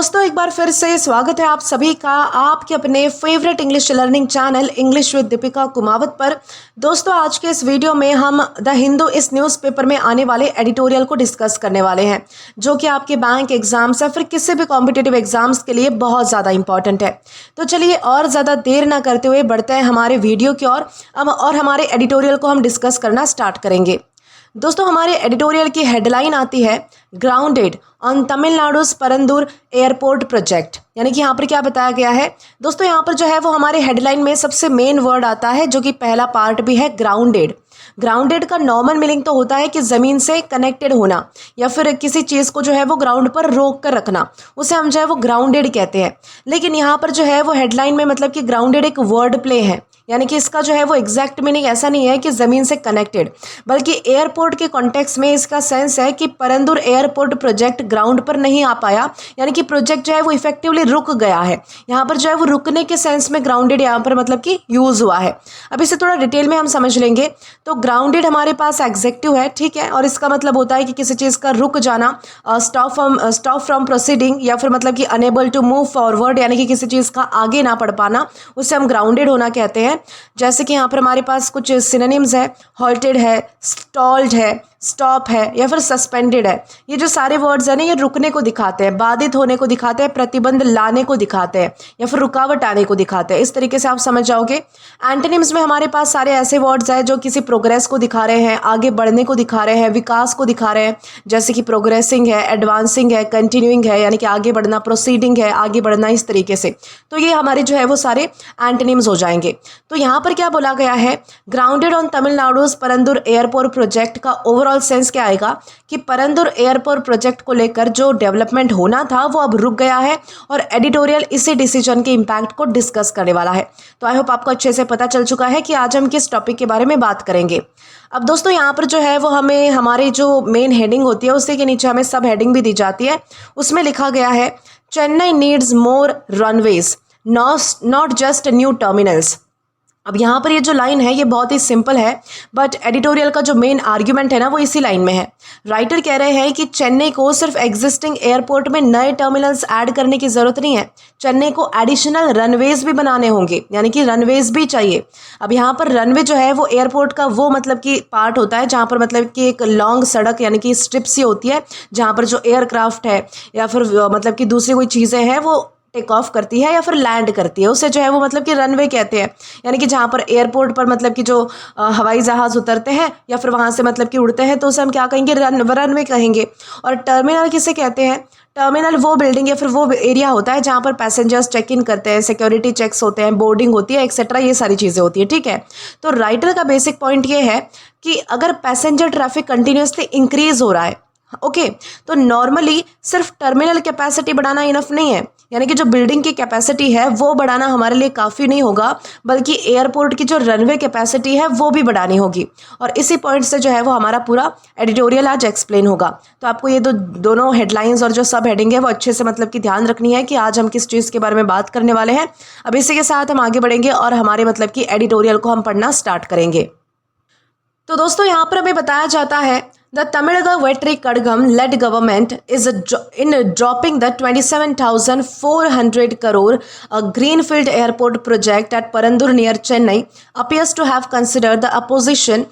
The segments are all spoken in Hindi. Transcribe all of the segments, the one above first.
दोस्तों एक बार फिर से स्वागत है आप सभी का आपके अपने favourite English learning channel English with Deepika Kumawat पर। दोस्तों आज के इस वीडियो में हम द हिंदू इस न्यूज़पेपर में आने वाले एडिटोरियल को डिस्कस करने वाले हैं, जो कि आपके बैंक एग्जाम्स या फिर किसी भी कॉम्पिटिटिव एग्जाम्स के लिए बहुत ज़्यादा इंपॉर्टेंट है। तो चलिए और ज़्यादा देर ना करते हुए बढ़ते हैं हमारे वीडियो की ओर और हमारे एडिटोरियल को हम डिस्कस करना स्टार्ट करेंगे। दोस्तों हमारे एडिटोरियल की हेडलाइन आती है grounded on Tamil Nadu's Parandur airport project. यानी कि यहाँ पर क्या बताया गया है दोस्तों, यहाँ पर जो है वो हमारे हेडलाइन में सबसे मेन वर्ड आता है, जो कि पहला पार्ट भी है ग्राउंडेड। ग्राउंडेड का नॉर्मल मीनिंग तो होता है कि ज़मीन से कनेक्टेड होना या फिर किसी चीज़ को जो है वो ग्राउंड पर रोक कर रखना, उसे हम जो है वो ग्राउंडेड कहते हैं। लेकिन यहाँ पर जो है वो हेडलाइन में मतलब कि ग्राउंडेड एक वर्ड प्ले है, यानी कि इसका जो है वो एग्जैक्ट मीनिंग ऐसा नहीं है कि ज़मीन से कनेक्टेड, बल्कि एयरपोर्ट के कॉन्टेक्स्ट में इसका सेंस है कि परंदूर एयरपोर्ट प्रोजेक्ट ग्राउंड पर नहीं आ पाया, यानी कि प्रोजेक्ट जो है वो इफेक्टिवली रुक गया है। यहाँ पर जो है वो रुकने के सेंस में ग्राउंडेड यहाँ पर मतलब कि यूज़ हुआ है। अब इसे थोड़ा डिटेल में हम समझ लेंगे। तो ग्राउंडेड हमारे पास एग्जेक्टिव है, ठीक है, और इसका मतलब होता है कि किसी चीज़ का रुक जाना, स्टॉप फ्रॉम प्रोसीडिंग, या फिर मतलब कि अनेबल टू मूव फॉरवर्ड, यानी कि किसी चीज़ का आगे ना बढ़ पाना, उसे हम ग्राउंडेड होना कहते हैं। जैसे कि यहाँ पर हमारे पास कुछ सिनोनिम्स है, हॉल्टेड है, स्टॉल्ड है, स्टॉप है या फिर सस्पेंडेड है। ये जो सारे वर्ड्स हैं ना, ये रुकने को दिखाते हैं, बाधित होने को दिखाते हैं, प्रतिबंध लाने को दिखाते हैं या फिर रुकावट आने को दिखाते हैं। इस तरीके से आप समझ जाओगे। एंटोनिम्स में हमारे पास सारे ऐसे वर्ड्स हैं जो किसी प्रोग्रेस को दिखा रहे हैं, आगे बढ़ने को दिखा रहे हैं, विकास को दिखा रहे हैं। जैसे कि प्रोग्रेसिंग है, एडवांसिंग है, कंटिन्यूइंग है, यानी कि आगे बढ़ना, प्रोसीडिंग है, आगे बढ़ना, इस तरीके से। तो ये हमारे जो है वो सारे एंटोनिम्स हो जाएंगे। तो यहाँ पर क्या बोला गया है, grounded on Tamil Nadu's Parandur airport project का ओवरऑल सेंस क्या आएगा कि परंदूर एयरपोर्ट प्रोजेक्ट को लेकर जो डेवलपमेंट होना था वो अब रुक गया है, और एडिटोरियल इसी डिसीजन के इम्पैक्ट को डिस्कस करने वाला है। तो आई होप आपको अच्छे से पता चल चुका है कि आज हम किस टॉपिक के बारे में बात करेंगे। अब दोस्तों यहाँ पर जो है वो हमें हमारी जो मेन हेडिंग होती है उसी के नीचे हमें सब हेडिंग भी दी जाती है। उसमें लिखा गया है Chennai needs more runways, not just new terminals. अब यहाँ पर ये जो लाइन है ये बहुत ही सिंपल है, बट एडिटोरियल का जो मेन आर्ग्यूमेंट है ना वो इसी लाइन में है। राइटर कह रहे हैं कि चेन्नई को सिर्फ एग्जिस्टिंग एयरपोर्ट में नए टर्मिनल्स ऐड करने की ज़रूरत नहीं है, चेन्नई को एडिशनल रनवेज भी बनाने होंगे, यानी कि रनवेज भी चाहिए। अब यहाँ पर रनवे जो है वो एयरपोर्ट का वो मतलब कि पार्ट होता है जहाँ पर मतलब कि एक लॉन्ग सड़क यानी कि स्ट्रिप सी होती है, जहाँ पर जो एयरक्राफ्ट है या फिर मतलब कि दूसरी कोई चीज़ें हैं वो टेक ऑफ करती है या फिर लैंड करती है, उसे जो है वो मतलब कि रनवे कहते हैं। यानी कि जहाँ पर एयरपोर्ट पर मतलब कि जो हवाई जहाज़ उतरते हैं या फिर वहाँ से मतलब कि उड़ते हैं, तो उसे हम क्या कहेंगे, रनवे कहेंगे। और टर्मिनल किसे कहते हैं, टर्मिनल वो बिल्डिंग या फिर वो एरिया होता है जहाँ पर पैसेंजर्स चेक इन करते हैं, सिक्योरिटी चेक्स होते हैं, बोर्डिंग होती है, एक्सेट्रा, ये सारी चीज़ें होती है, ठीक है। तो राइटर का बेसिक पॉइंट ये है कि अगर पैसेंजर ट्रैफिक कंटिन्यूसली इंक्रीज हो रहा है, ओके, तो नॉर्मली सिर्फ टर्मिनल कैपेसिटी बढ़ाना इनफ नहीं है, यानी कि जो बिल्डिंग की कैपेसिटी है वो बढ़ाना हमारे लिए काफ़ी नहीं होगा, बल्कि एयरपोर्ट की जो रनवे कैपेसिटी है वो भी बढ़ानी होगी। और इसी पॉइंट से जो है वो हमारा पूरा एडिटोरियल आज एक्सप्लेन होगा। तो आपको ये दोनों हेडलाइंस और जो सब हेडिंग है वो अच्छे से मतलब कि ध्यान रखनी है कि आज हम किस चीज़ के बारे में बात करने वाले हैं। अब इसी के साथ हम आगे बढ़ेंगे और हमारे मतलब कि एडिटोरियल को हम पढ़ना स्टार्ट करेंगे। तो दोस्तों यहाँ पर हमें बताया जाता है The Tamilnaga Vetri Kadgam led government is in dropping the 27,400 crore greenfield airport project at Parandur near Chennai appears to have considered the opposition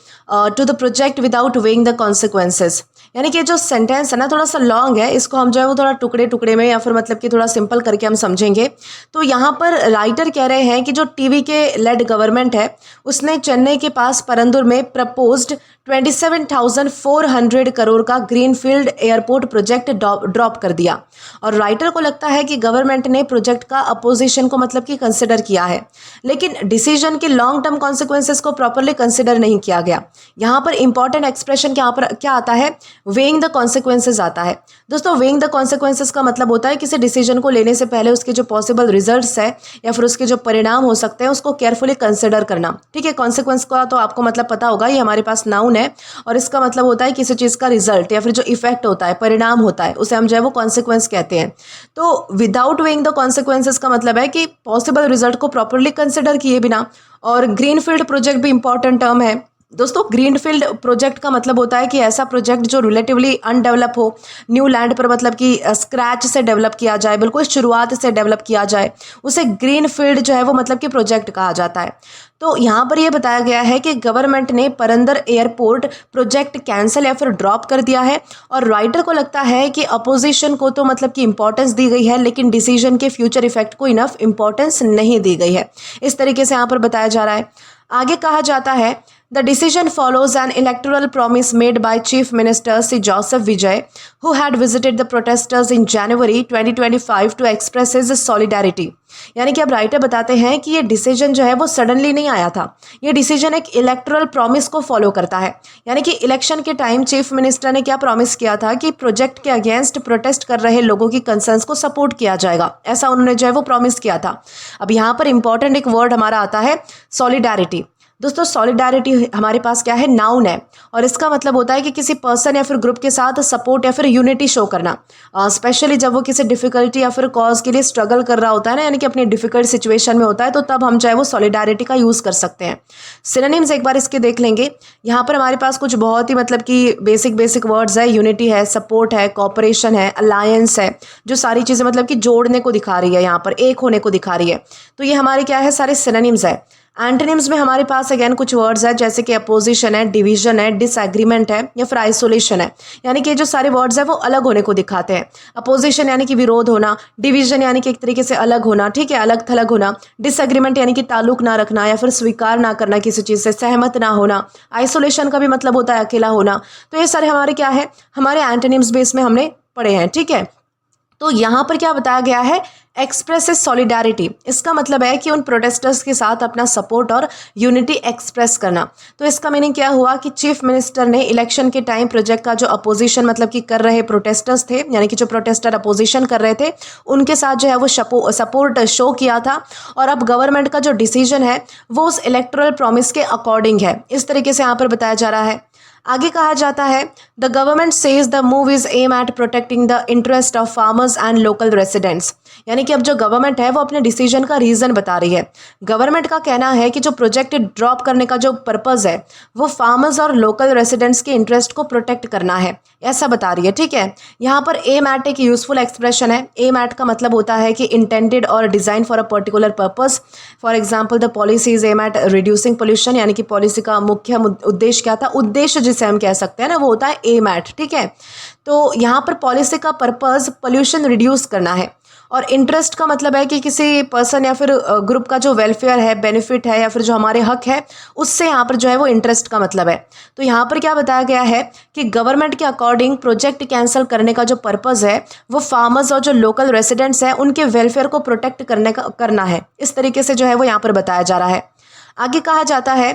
to the project without weighing the consequences। यानी कि जो सेंटेंस है ना थोड़ा सा लॉन्ग है, इसको हम जो है वो थोड़ा टुकड़े टुकड़े में या फिर मतलब कि थोड़ा सिंपल करके हम समझेंगे। तो यहाँ पर राइटर कह रहे हैं कि जो टीवी के लेड गवर्नमेंट है उसने चेन्नई के पास परंदूर में प्रपोज्ड 27,400 करोड़ का ग्रीनफील्ड एयरपोर्ट प्रोजेक्ट ड्रॉप कर दिया। और राइटर को लगता है कि गवर्नमेंट ने प्रोजेक्ट का अपोजिशन को मतलब कि कंसिडर किया है, लेकिन डिसीजन के लॉन्ग टर्म कॉन्सिक्वेंसेस को प्रॉपरली कंसिडर नहीं किया गया। यहाँ पर इंपॉर्टेंट एक्सप्रेशन यहाँ पर क्या आता है, वेइंग द कॉन्सिक्वेंसेज आता है। दोस्तों वेइंग द कॉन्सिक्वेंसेज का मतलब होता है किसी डिसीजन को लेने से पहले उसके जो पॉसिबल रिजल्ट्स है या फिर उसके जो परिणाम हो सकते हैं उसको केयरफुली कंसिडर करना, ठीक है। कॉन्सिक्वेंस का तो आपको मतलब पता होगा, ये हमारे पास नाउन है और इसका मतलब होता है किसी चीज़ का रिजल्ट या फिर जो इफेक्ट होता है, परिणाम होता है, उसे हम जो है वो कॉन्सिक्वेंस कहते हैं। तो विदाउट वेइंग द कॉन्सिक्वेंसेज का मतलब है कि पॉसिबल रिजल्ट को प्रॉपरली कंसिडर किए बिना। और ग्रीनफील्ड प्रोजेक्ट भी इंपॉर्टेंट टर्म है, दोस्तों ग्रीनफील्ड प्रोजेक्ट का मतलब होता है कि ऐसा प्रोजेक्ट जो रिलेटिवली अनडेवलप हो, न्यू लैंड पर मतलब कि स्क्रैच से डेवलप किया जाए, बिल्कुल शुरुआत से डेवलप किया जाए, उसे ग्रीनफील्ड जो है वो मतलब कि प्रोजेक्ट कहा जाता है। तो यहाँ पर यह बताया गया है कि गवर्नमेंट ने परंदर एयरपोर्ट प्रोजेक्ट कैंसिल या फिर ड्रॉप कर दिया है और राइटर को लगता है कि अपोजिशन को तो मतलब कि इंपॉर्टेंस दी गई है लेकिन डिसीजन के फ्यूचर इफेक्ट को इनफ इंपॉर्टेंस नहीं दी गई है, इस तरीके से यहाँ पर बताया जा रहा है। आगे कहा जाता है The decision follows an electoral promise made by Chief Minister Sir Joseph Vijay, who had visited the protesters in January 2025 to express his solidarity. यानी कि अब राइटर बताते हैं कि ये डिसीजन जो है वो सडनली नहीं आया था, ये डिसीजन एक इलेक्टोरल प्रॉमिस को फॉलो करता है। यानी कि इलेक्शन के टाइम चीफ मिनिस्टर ने क्या प्रॉमिस किया था कि प्रोजेक्ट के अगेंस्ट प्रोटेस्ट कर रहे लोगों की कंसर्न्स को सपोर्ट किया जाएगा, ऐसा उन्होंने जो है वो प्रॉमिस किया था। अब यहाँ पर इंपॉर्टेंट एक वर्ड हमारा आता है सॉलिडारिटी। दोस्तों सॉलिडारिटी हमारे पास क्या है, नाउन है और इसका मतलब होता है कि किसी पर्सन या फिर ग्रुप के साथ सपोर्ट या फिर यूनिटी शो करना, स्पेशली जब वो किसी डिफिकल्टी या फिर कॉज के लिए स्ट्रगल कर रहा होता है ना, यानी कि अपनी डिफिकल्ट सिचुएशन में होता है, तो तब हम चाहे वो सॉलिडारिटी का यूज़ कर सकते हैं। सिनोनिम्स एक बार इसके देख लेंगे। यहाँ पर हमारे पास कुछ बहुत ही मतलब कि बेसिक वर्ड्स है, यूनिटी है, सपोर्ट है, कॉपरेशन है, अलायंस है, जो सारी चीज़ें मतलब कि जोड़ने को दिखा रही है, यहाँ पर एक होने को दिखा रही है। तो ये हमारे क्या है, सारे सिनोनिम्स है। एंटोनिम्स में हमारे पास अगेन कुछ वर्ड्स है जैसे कि अपोजिशन है, डिवीजन है, डिसएग्रीमेंट है या फिर आइसोलेशन है, यानी कि जो सारे वर्ड्स है वो अलग होने को दिखाते हैं। अपोजिशन यानी कि विरोध होना, डिवीजन यानी कि एक तरीके से अलग होना, ठीक है, अलग थलग होना, डिसएग्रीमेंट यानी कि ताल्लुक ना रखना या फिर स्वीकार ना करना, किसी चीज़ से सहमत ना होना। आइसोलेशन का भी मतलब होता है अकेला होना। तो ये सारे हमारे क्या है, हमारे एंटोनिम्स बेस में हमने पढ़े हैं, ठीक है। तो यहाँ पर क्या बताया गया है, एक्सप्रेस सॉलिडारिटी, इसका मतलब है कि उन प्रोटेस्टर्स के साथ अपना सपोर्ट और यूनिटी एक्सप्रेस करना। तो इसका मीनिंग क्या हुआ कि चीफ मिनिस्टर ने इलेक्शन के टाइम प्रोजेक्ट का जो अपोजिशन मतलब कि कर रहे प्रोटेस्टर्स थे, यानी कि जो प्रोटेस्टर अपोजिशन कर रहे थे, उनके साथ जो है वो सपोर्ट शो किया था और अब गवर्नमेंट का जो डिसीजन है वो उस इलेक्टोरल प्रॉमिस के अकॉर्डिंग है, इस तरीके से यहाँ पर बताया जा रहा है। आगे कहा जाता है the government says the move is aim at protecting the interest of farmers and local residents. यानी कि अब जो गवर्नमेंट है वो अपने डिसीजन का रीज़न बता रही है। गवर्नमेंट का कहना है कि जो प्रोजेक्ट ड्रॉप करने का जो पर्पज़ है वो फार्मर्स और लोकल रेसिडेंट्स के इंटरेस्ट को प्रोटेक्ट करना है, ऐसा बता रही है, ठीक है। यहाँ पर एम एट एक यूजफुल एक्सप्रेशन है। एम एट का मतलब होता है कि इंटेंडेड और design for a particular purpose. For example the policy is aim at reducing pollution, यानी कि पॉलिसी का मुख्य उद्देश्य क्या था, उद्देश्य जिसे हम कह सकते हैं ना, वो होता है एम एट, ठीक है। तो यहाँ पर पॉलिसी का पर्पज़ पोल्यूशन रिड्यूस करना है और इंटरेस्ट का मतलब है कि किसी पर्सन या फिर ग्रुप का जो वेलफेयर है, बेनिफिट है या फिर जो हमारे हक है, उससे यहाँ पर जो है वो इंटरेस्ट का मतलब है। तो यहाँ पर क्या बताया गया है कि गवर्नमेंट के अकॉर्डिंग प्रोजेक्ट कैंसिल करने का जो पर्पज़ है वो फार्मर्स और जो लोकल रेसिडेंट्स हैं उनके वेलफेयर को प्रोटेक्ट करना है, इस तरीके से जो है वो यहाँ पर बताया जा रहा है। आगे कहा जाता है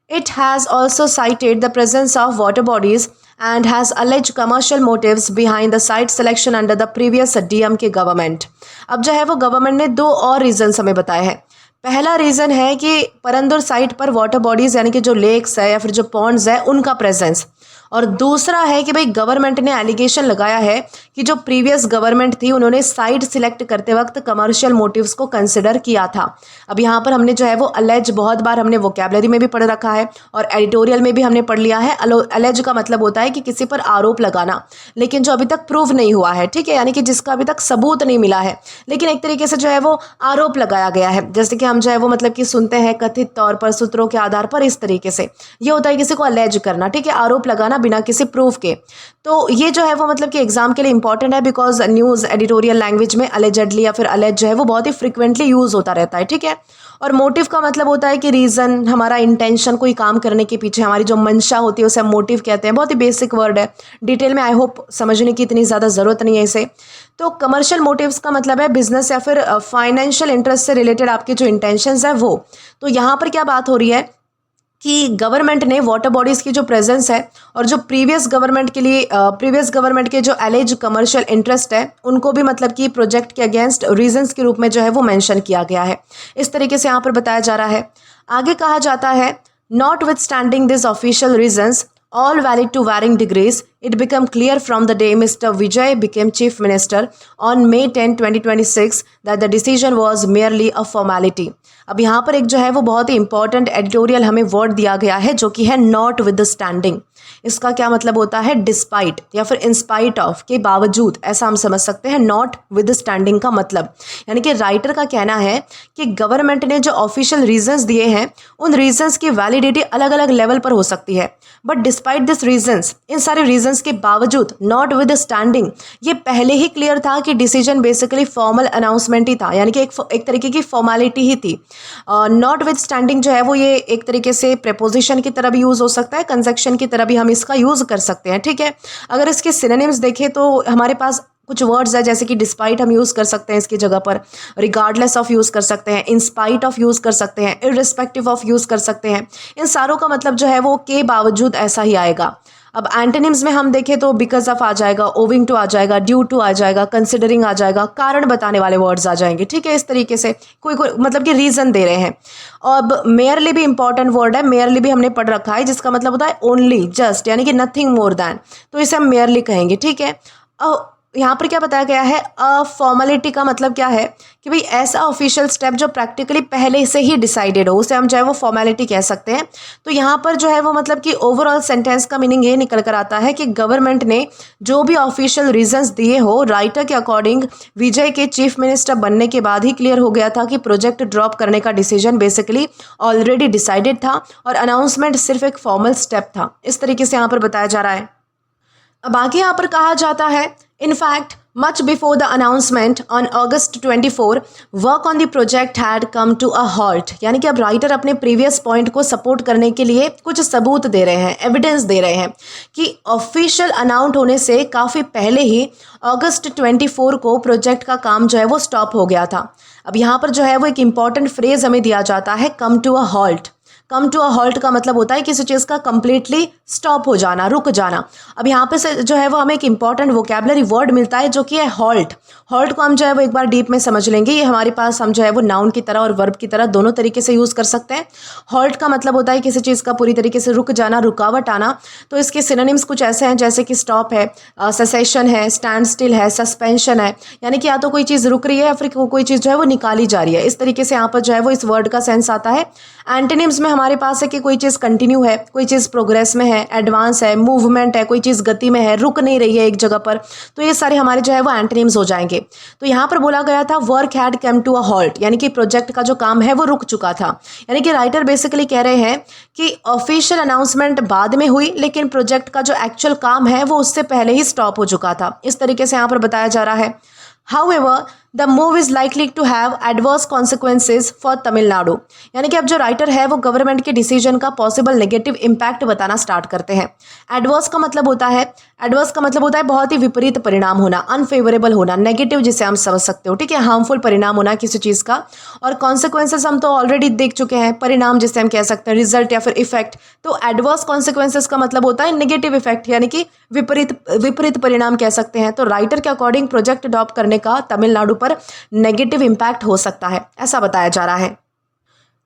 It has also cited the presence of water bodies and has alleged commercial motives behind the site selection under the previous DM के गवर्नमेंट। अब जो है वो गवर्नमेंट ने दो और रीजंस हमें बताए हैं। पहला रीज़न है कि परंदूर साइट पर वाटर बॉडीज़ यानी कि जो लेक्स है या फिर जो पॉन्ड्स है उनका प्रेजेंस, और दूसरा है कि भाई गवर्नमेंट ने एलिगेशन लगाया है कि जो प्रीवियस गवर्नमेंट थी उन्होंने साइट सिलेक्ट करते वक्त कमर्शियल मोटिव्स को कंसिडर किया था। अब यहाँ पर हमने जो है वो अलेज बहुत बार हमने वोकैबुलरी में भी पढ़ रखा है और एडिटोरियल में भी हमने पढ़ लिया है। अलेज का मतलब होता है कि किसी पर आरोप लगाना, लेकिन जो अभी तक प्रूव नहीं हुआ है, ठीक है, यानी कि जिसका अभी तक सबूत नहीं मिला है, लेकिन एक तरीके से जो है वो आरोप लगाया गया है। जैसे कि हम जो है वो मतलब कि सुनते हैं कथित तौर पर, सूत्रों के आधार पर, इस तरीके से ये होता है किसी को अलेज करना, ठीक है, आरोप लगाना बिना किसी प्रूफ के। तो ये जो है वो मतलब कि एग्जाम के लिए इंपॉर्टेंट है, बिकॉज न्यूज़ एडिटोरियल लैंग्वेज में अलेजेडली या फिर अलेज जो है वो बहुत ही फ्रिक्वेंटली यूज होता रहता है, ठीक है। और मोटिव का मतलब होता है कि रीज़न, हमारा इंटेंशन, कोई काम करने के पीछे हमारी जो मंशा होती है उसे हम मोटिव कहते हैं। बहुत ही बेसिक वर्ड है, डिटेल में आई होप समझने की इतनी ज़्यादा ज़रूरत नहीं है इसे। तो कमर्शियल मोटिव्स का मतलब है बिजनेस या फिर फाइनेंशियल इंटरेस्ट से रिलेटेड आपके जो इंटेंशंस है वो। तो यहाँ पर क्या बात हो रही है कि गवर्नमेंट ने वाटर बॉडीज़ की जो प्रेजेंस है और जो प्रीवियस गवर्नमेंट के जो एलेज कमर्शियल इंटरेस्ट है उनको भी मतलब कि प्रोजेक्ट के अगेंस्ट रीजंस के रूप में जो है वो मेंशन किया गया है, इस तरीके से यहाँ पर बताया जा रहा है। आगे कहा जाता है notwithstanding this official reasons all valid to varying degrees It became clear from the day Mr. Vijay became Chief Minister on May 10, 2026 that the decision was merely a formality. अब यहाँ पर एक जो है वो बहुत ही इंपॉर्टेंट एडिटोरियल हमें वर्ड दिया गया है जो कि है नॉट विद स्टैंडिंग। इसका क्या मतलब होता है? डिस्पाइट या फिर इंस्पाइट ऑफ, के बावजूद, ऐसा हम समझ सकते हैं नॉट विद स्टैंडिंग का मतलब। यानी कि राइटर का कहना है कि गवर्नमेंट ने जो ऑफिशियल रीजंस दिए हैं उन रीजंस की वैलिडिटी अलग अलग लेवल पर हो सकती है, बट डिस्पाइट दिस रीजंस, इन सारे रीजंस के बावजूद, नॉट विद स्टैंडिंग, ये पहले ही क्लियर था कि डिसीजन बेसिकली फॉर्मल अनाउंसमेंट ही था, यानी कि एक तरीके की फॉर्मेलिटी ही थी। नॉट विद स्टैंडिंग जो है वो ये एक तरीके से प्रेपोजिशन की तरह भी यूज़ हो सकता है, कंजक्शन की तरह भी हम इसका यूज़ कर सकते हैं। ठीक है, अगर इसके सिनोनिम्स देखें तो हमारे पास कुछ वर्ड्स है, जैसे कि डिस्पाइट हम यूज़ कर सकते हैं इसकी जगह पर, रिगार्डलेस ऑफ यूज़ कर सकते हैं, इन स्पाइट ऑफ यूज़ कर सकते हैं, इररिस्पेक्टिव ऑफ यूज़ कर सकते हैं। इन सारों का मतलब जो है वो के बावजूद ऐसा ही आएगा। अब एंटोनिम्स में हम देखें तो बिकॉज ऑफ आ जाएगा, ओविंग टू आ जाएगा, ड्यू टू आ जाएगा, कंसिडरिंग आ जाएगा, कारण बताने वाले वर्ड्स आ जाएंगे। ठीक है, इस तरीके से कोई मतलब कि रीज़न दे रहे हैं। अब मेयरली भी इंपॉर्टेंट वर्ड है, मेयरली भी हमने पढ़ रखा है, जिसका मतलब होता है ओनली, जस्ट, यानी कि नथिंग मोर दैन, तो इसे हम मेयरली कहेंगे। ठीक है, यहाँ पर क्या बताया गया है? फॉर्मेलिटी का मतलब क्या है कि भाई ऐसा ऑफिशियल स्टेप जो प्रैक्टिकली पहले से ही डिसाइडेड हो, उसे हम जो है वो फॉर्मेलिटी कह सकते हैं। तो यहाँ पर जो है वो मतलब कि ओवरऑल सेंटेंस का मीनिंग ये निकल कर आता है कि गवर्नमेंट ने जो भी ऑफिशियल रीजंस दिए हो, राइटर के अकॉर्डिंग विजय के चीफ मिनिस्टर बनने के बाद ही क्लियर हो गया था कि प्रोजेक्ट ड्रॉप करने का डिसीजन बेसिकली ऑलरेडी डिसाइडेड था और अनाउंसमेंट सिर्फ एक फॉर्मल स्टेप था। इस तरीके से यहाँ पर बताया जा रहा है। अब आगे यहाँ पर कहा जाता है, in fact, much before the announcement on August 24, work on the project had come to a halt। यानी कि अब राइटर अपने प्रीवियस पॉइंट को सपोर्ट करने के लिए कुछ सबूत दे रहे हैं, एविडेंस दे रहे हैं कि ऑफिशियल अनाउंस होने से काफ़ी पहले ही अगस्त 24 को प्रोजेक्ट का काम जो है वो स्टॉप हो गया था। अब यहाँ पर जो है वो एक इम्पॉर्टेंट फ्रेज हमें दिया जाता है, come to a halt. Come to a halt का मतलब होता है किसी चीज़ का कंप्लीटली स्टॉप हो जाना, रुक जाना। अब यहाँ पे से जो है वो हमें एक इंपॉर्टेंट वोकैबुलरी वर्ड मिलता है जो कि है हॉल्ट। हॉल्ट को हम जो है वो एक बार डीप में समझ लेंगे। ये हमारे पास हम जो है वो नाउन की तरह और वर्ब की तरह दोनों तरीके से यूज़ कर सकते हैं। हॉल्ट का मतलब होता है किसी चीज़ का पूरी तरीके से रुक जाना, रुकावट आना। तो इसके सिनोनिम्स कुछ ऐसे हैं जैसे कि स्टॉप है, सेसेशन है, स्टैंड स्टिल है, सस्पेंशन है, यानी कि या तो कोई चीज़ रुक रही है या फिर कोई चीज़ जो है वो निकाली जा रही है। इस तरीके से यहाँ पर जो है वो इस वर्ड का सेंस आता है। एंटोनिम्स में हमारे पास है कि कोई चीज़ कंटिन्यू है, कोई चीज़ प्रोग्रेस में है, एडवांस है, मूवमेंट है, कोई चीज़ गति में है, रुक नहीं रही है एक जगह पर। तो ये सारे हमारे जो है वो एंटोनिम्स हो जाएंगे। तो यहाँ पर बोला गया था work had come to a halt, यानी कि प्रोजेक्ट का जो काम है वो रुक चुका था। यानी कि राइटर बेसिकली कह रहे हैं कि ऑफिशियल अनाउंसमेंट बाद में हुई, लेकिन प्रोजेक्ट का जो एक्चुअल काम है वो उससे पहले ही स्टॉप हो चुका था। इस तरीके से यहाँ पर बताया जा रहा है। However, the move is likely to have adverse consequences for Tamil Nadu. यानी कि अब जो राइटर है वो गवर्नमेंट के डिसीजन का पॉसिबल नेगेटिव इम्पैक्ट बताना स्टार्ट करते हैं। एडवर्स का मतलब होता है बहुत ही विपरीत परिणाम होना, अनफेवरेबल होना, नेगेटिव जिसे हम समझ सकते हो। ठीक है, हार्मफुल परिणाम होना किसी चीज़ का। और कॉन्सिक्वेंसेस हम तो ऑलरेडी देख चुके हैं, परिणाम जिसे हम कह सकते हैं, रिजल्ट या फिर इफेक्ट। तो एडवर्स कॉन्सिक्वेंसेस का मतलब होता है नेगेटिव इफेक्ट, यानी कि विपरीत परिणाम कह सकते हैं। तो राइटर के अकॉर्डिंग प्रोजेक्ट अडॉप्ट करने का तमिलनाडु पर नेगेटिव इम्पैक्ट हो सकता है, ऐसा बताया जा रहा है।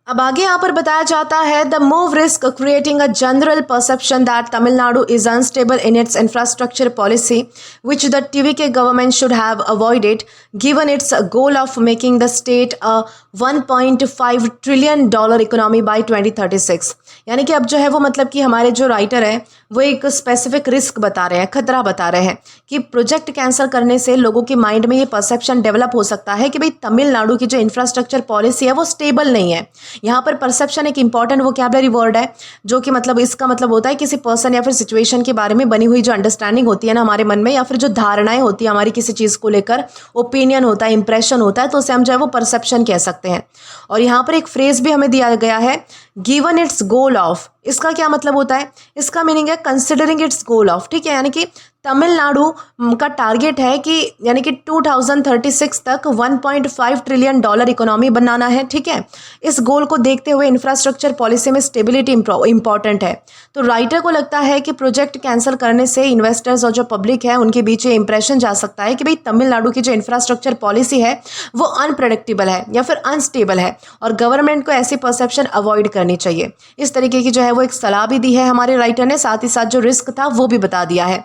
अब आगे यहाँ पर बताया जाता है the move risk creating a general perception that Tamil Nadu is unstable in its infrastructure policy which the TVK government should have avoided given it's goal of making the state a $1.5 trillion economy bye 2036। यानी कि अब जो है वो मतलब कि हमारे जो राइटर हैं वो एक स्पेसिफिक रिस्क बता रहे हैं, खतरा बता रहे हैं कि प्रोजेक्ट कैंसिल करने से लोगों के माइंड में ये परसेप्शन डेवलप हो सकता है कि भाई तमिलनाडु की जो इंफ्रास्ट्रक्चर पॉलिसी है वो स्टेबल नहीं है। यहाँ पर परसेप्शन एक इंपॉर्टेंट वोकैबुलरी वर्ड है जो कि मतलब इसका मतलब होता है किसी पर्सन या फिर सिचुएशन के बारे में बनी हुई जो अंडरस्टैंडिंग होती है ना हमारे मन में, या फिर जो धारणाएं होती है हमारी किसी चीज़ को लेकर, ओपिनियन होता है, इंप्रेशन होता है, तो उसे हम जो है वो परसेप्शन कह सकते हैं। और यहाँ पर एक फ्रेज भी हमें दिया गया है, गिवन इट्स गोल ऑफ। इसका क्या मतलब होता है? इसका मीनिंग है कंसिडरिंग इट्स गोल ऑफ। ठीक है, यानी कि तमिलनाडु का टारगेट है कि यानी कि 2036 तक $1.5 ट्रिलियन इकोनॉमी बनाना है। ठीक है, इस गोल को देखते हुए इंफ्रास्ट्रक्चर पॉलिसी में स्टेबिलिटी इंपॉर्टेंट है। तो राइटर को लगता है कि प्रोजेक्ट कैंसिल करने से इन्वेस्टर्स और जो पब्लिक है उनके बीच ये इंप्रेशन जा सकता है कि भाई तमिलनाडु की जो इंफ्रास्ट्रक्चर पॉलिसी है वो अनप्रेडिक्टेबल है या फिर अनस्टेबल है और गवर्नमेंट को ऐसी परसेप्शन अवॉइड करनी चाहिए। इस तरीके की जो है वो एक सलाह भी दी है हमारे राइटर ने, साथ ही साथ जो रिस्क था वो भी बता दिया है।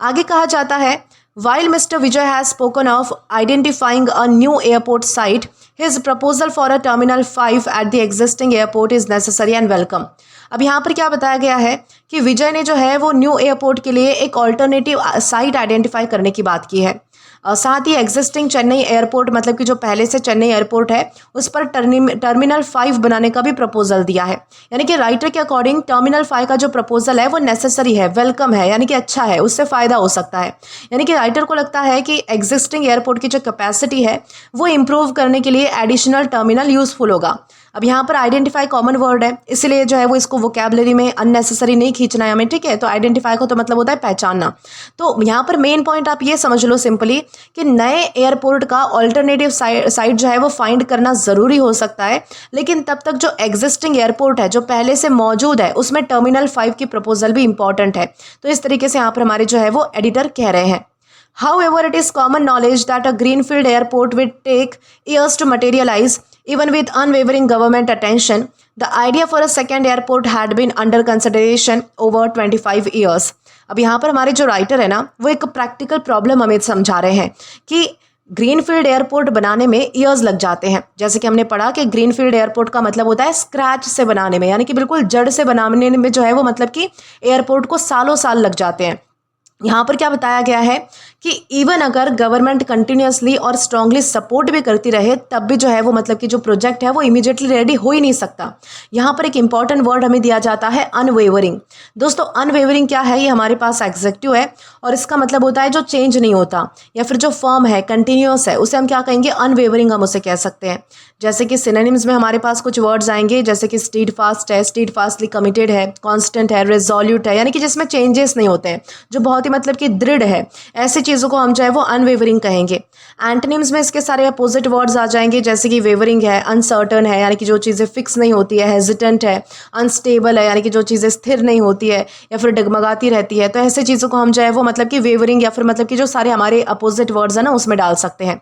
आगे कहा जाता है, while Mr. Vijay has spoken of identifying a new airport site, his proposal for a Terminal 5 at the existing airport is necessary and welcome. अब यहाँ पर क्या बताया गया है कि विजय ने जो है वो न्यू एयरपोर्ट के लिए एक ऑल्टरनेटिव साइट आइडेंटिफाई करने की बात की है। साथ ही एग्जिस्टिंग चेन्नई एयरपोर्ट मतलब कि जो पहले से चेन्नई एयरपोर्ट है उस पर टर्मिनल 5 बनाने का भी प्रपोजल दिया है। यानी कि राइटर के अकॉर्डिंग टर्मिनल 5 का जो प्रपोजल है वो नेसेसरी है, वेलकम है, यानी कि अच्छा है, उससे फ़ायदा हो सकता है। यानी कि राइटर को लगता है कि एग्जिस्टिंग एयरपोर्ट की जो कैपेसिटी है वो इम्प्रूव करने के लिए एडिशनल टर्मिनल यूज़फुल होगा। अब यहाँ पर आइडेंटिफाई कॉमन वर्ड है, इसलिए जो है वो इसको वोकैबुलरी में अननेसेसरी नहीं खींचना है हमें, ठीक है। तो आइडेंटिफाई को तो मतलब होता है पहचानना। तो यहाँ पर मेन पॉइंट आप ये समझ लो सिंपली कि नए एयरपोर्ट का ऑल्टरनेटिव साइट जो है वो फाइंड करना ज़रूरी हो सकता है, लेकिन तब तक जो एग्जिस्टिंग एयरपोर्ट है जो पहले से मौजूद है उसमें टर्मिनल 5 की प्रपोजल भी इंपॉर्टेंट है। तो इस तरीके से यहाँ पर हमारे जो है वो एडिटर कह रहे हैं। However, it is common knowledge that a greenfield airport will take years to materialize, even with unwavering government attention. The idea for a second airport had been under consideration over 25 years. अब यहाँ पर हमारे जो राइटर है ना वो एक प्रैक्टिकल प्रॉब्लम हमें समझा रहे हैं कि ग्रीनफील्ड एयरपोर्ट बनाने में ईयर्स लग जाते हैं। जैसे कि हमने पढ़ा कि ग्रीनफील्ड एयरपोर्ट का मतलब होता है स्क्रैच से बनाने में, यानी कि बिल्कुल जड़ से बनाने में जो है वो मतलब कि एयरपोर्ट को सालों साल लग जाते हैं। यहाँ पर क्या बताया गया है कि इवन अगर गवर्नमेंट कंटिन्यूसली और स्ट्रांगली सपोर्ट भी करती रहे तब भी जो है वो मतलब कि जो प्रोजेक्ट है वो इमीडिएटली रेडी हो ही नहीं सकता। यहाँ पर एक इंपॉर्टेंट वर्ड हमें दिया जाता है अनवेवरिंग। दोस्तों अनवेवरिंग क्या है, ये हमारे पास एग्जेक्टिव है और इसका मतलब होता है जो चेंज नहीं होता या फिर जो फर्म है, कंटिन्यूस है, उसे हम क्या कहेंगे, अनवेवरिंग हम उसे कह सकते हैं। जैसे कि सिनोनिम्स में हमारे पास कुछ वर्ड्स आएंगे जैसे कि स्टीडफास्ट है, स्टीडफास्टली कमिटेड है, कॉन्स्टेंट है, रेजोल्यूट है, यानी कि जिसमें चेंजेस नहीं होते हैं, जो बहुत ही मतलब कि दृढ़ है, ऐसी चीज़ों को हम जो है वो अनवेवरिंग कहेंगे। एंटोनिम्स में इसके सारे अपोजिट वर्ड्स आ जाएंगे जैसे कि वेवरिंग है, अनसर्टन है, यानी कि जो चीज़ें फिक्स नहीं होती है, हेजिटेंट है, अनस्टेबल है, यानी कि जो चीज़ें स्थिर नहीं होती है या फिर डगमगाती रहती है। तो ऐसे चीज़ों को हम जो है वो मतलब कि वेवरिंग या फिर मतलब कि जो सारे हमारे अपोजिट वर्ड्स है ना उसमें डाल सकते हैं।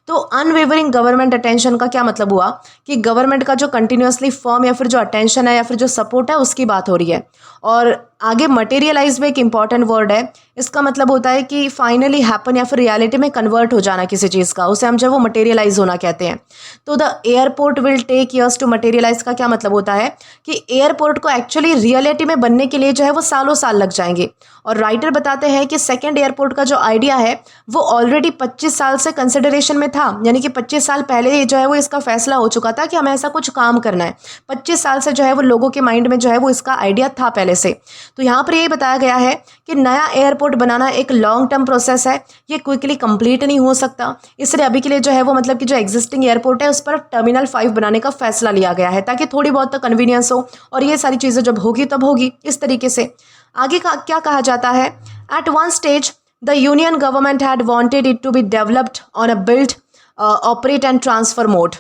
तो अनवेवरिंग गवर्नमेंट अटेंशन का क्या मतलब हुआ कि गवर्नमेंट का जो कंटिन्यूसली फर्म या फिर जो अटेंशन है या फिर जो सपोर्ट है उसकी बात हो रही है। और आगे मटेरियलाइज में एक इंपॉर्टेंट वर्ड है, इसका मतलब होता है कि फाइनली हैपन या फिर रियलिटी में कन्वर्ट हो जाना किसी चीज़ का, उसे हम जो है वो मटेरियलाइज होना कहते हैं। तो the airport will take years to materialise का क्या मतलब होता है कि एयरपोर्ट को एक्चुअली रियलिटी में बनने के लिए जो है वो सालों साल लग जाएंगे। और राइटर बताते हैं कि सेकेंड एयरपोर्ट का जो आइडिया है वो ऑलरेडी 25 साल से कंसिडरेशन में था, यानी कि 25 साल पहले जो है वो इसका फैसला हो चुका था कि हमें ऐसा कुछ काम करना है। 25 साल से जो है वो लोगों के माइंड में जो है वो इसका आइडिया था पहले से। तो यहाँ पर यही बताया गया है कि नया एयरपोर्ट बनाना एक लॉन्ग टर्म प्रोसेस है, ये क्विकली कंप्लीट नहीं हो सकता, इसलिए अभी के लिए जो है वो मतलब कि जो एग्जिस्टिंग एयरपोर्ट है उस पर टर्मिनल 5 बनाने का फैसला लिया गया है ताकि थोड़ी बहुत तो कन्वीनियंस हो और ये सारी चीज़ें जब होगी तब होगी, इस तरीके से। आगे का क्या कहा जाता है, at one stage the union government had wanted it to be developed on a build operate and transfer mode.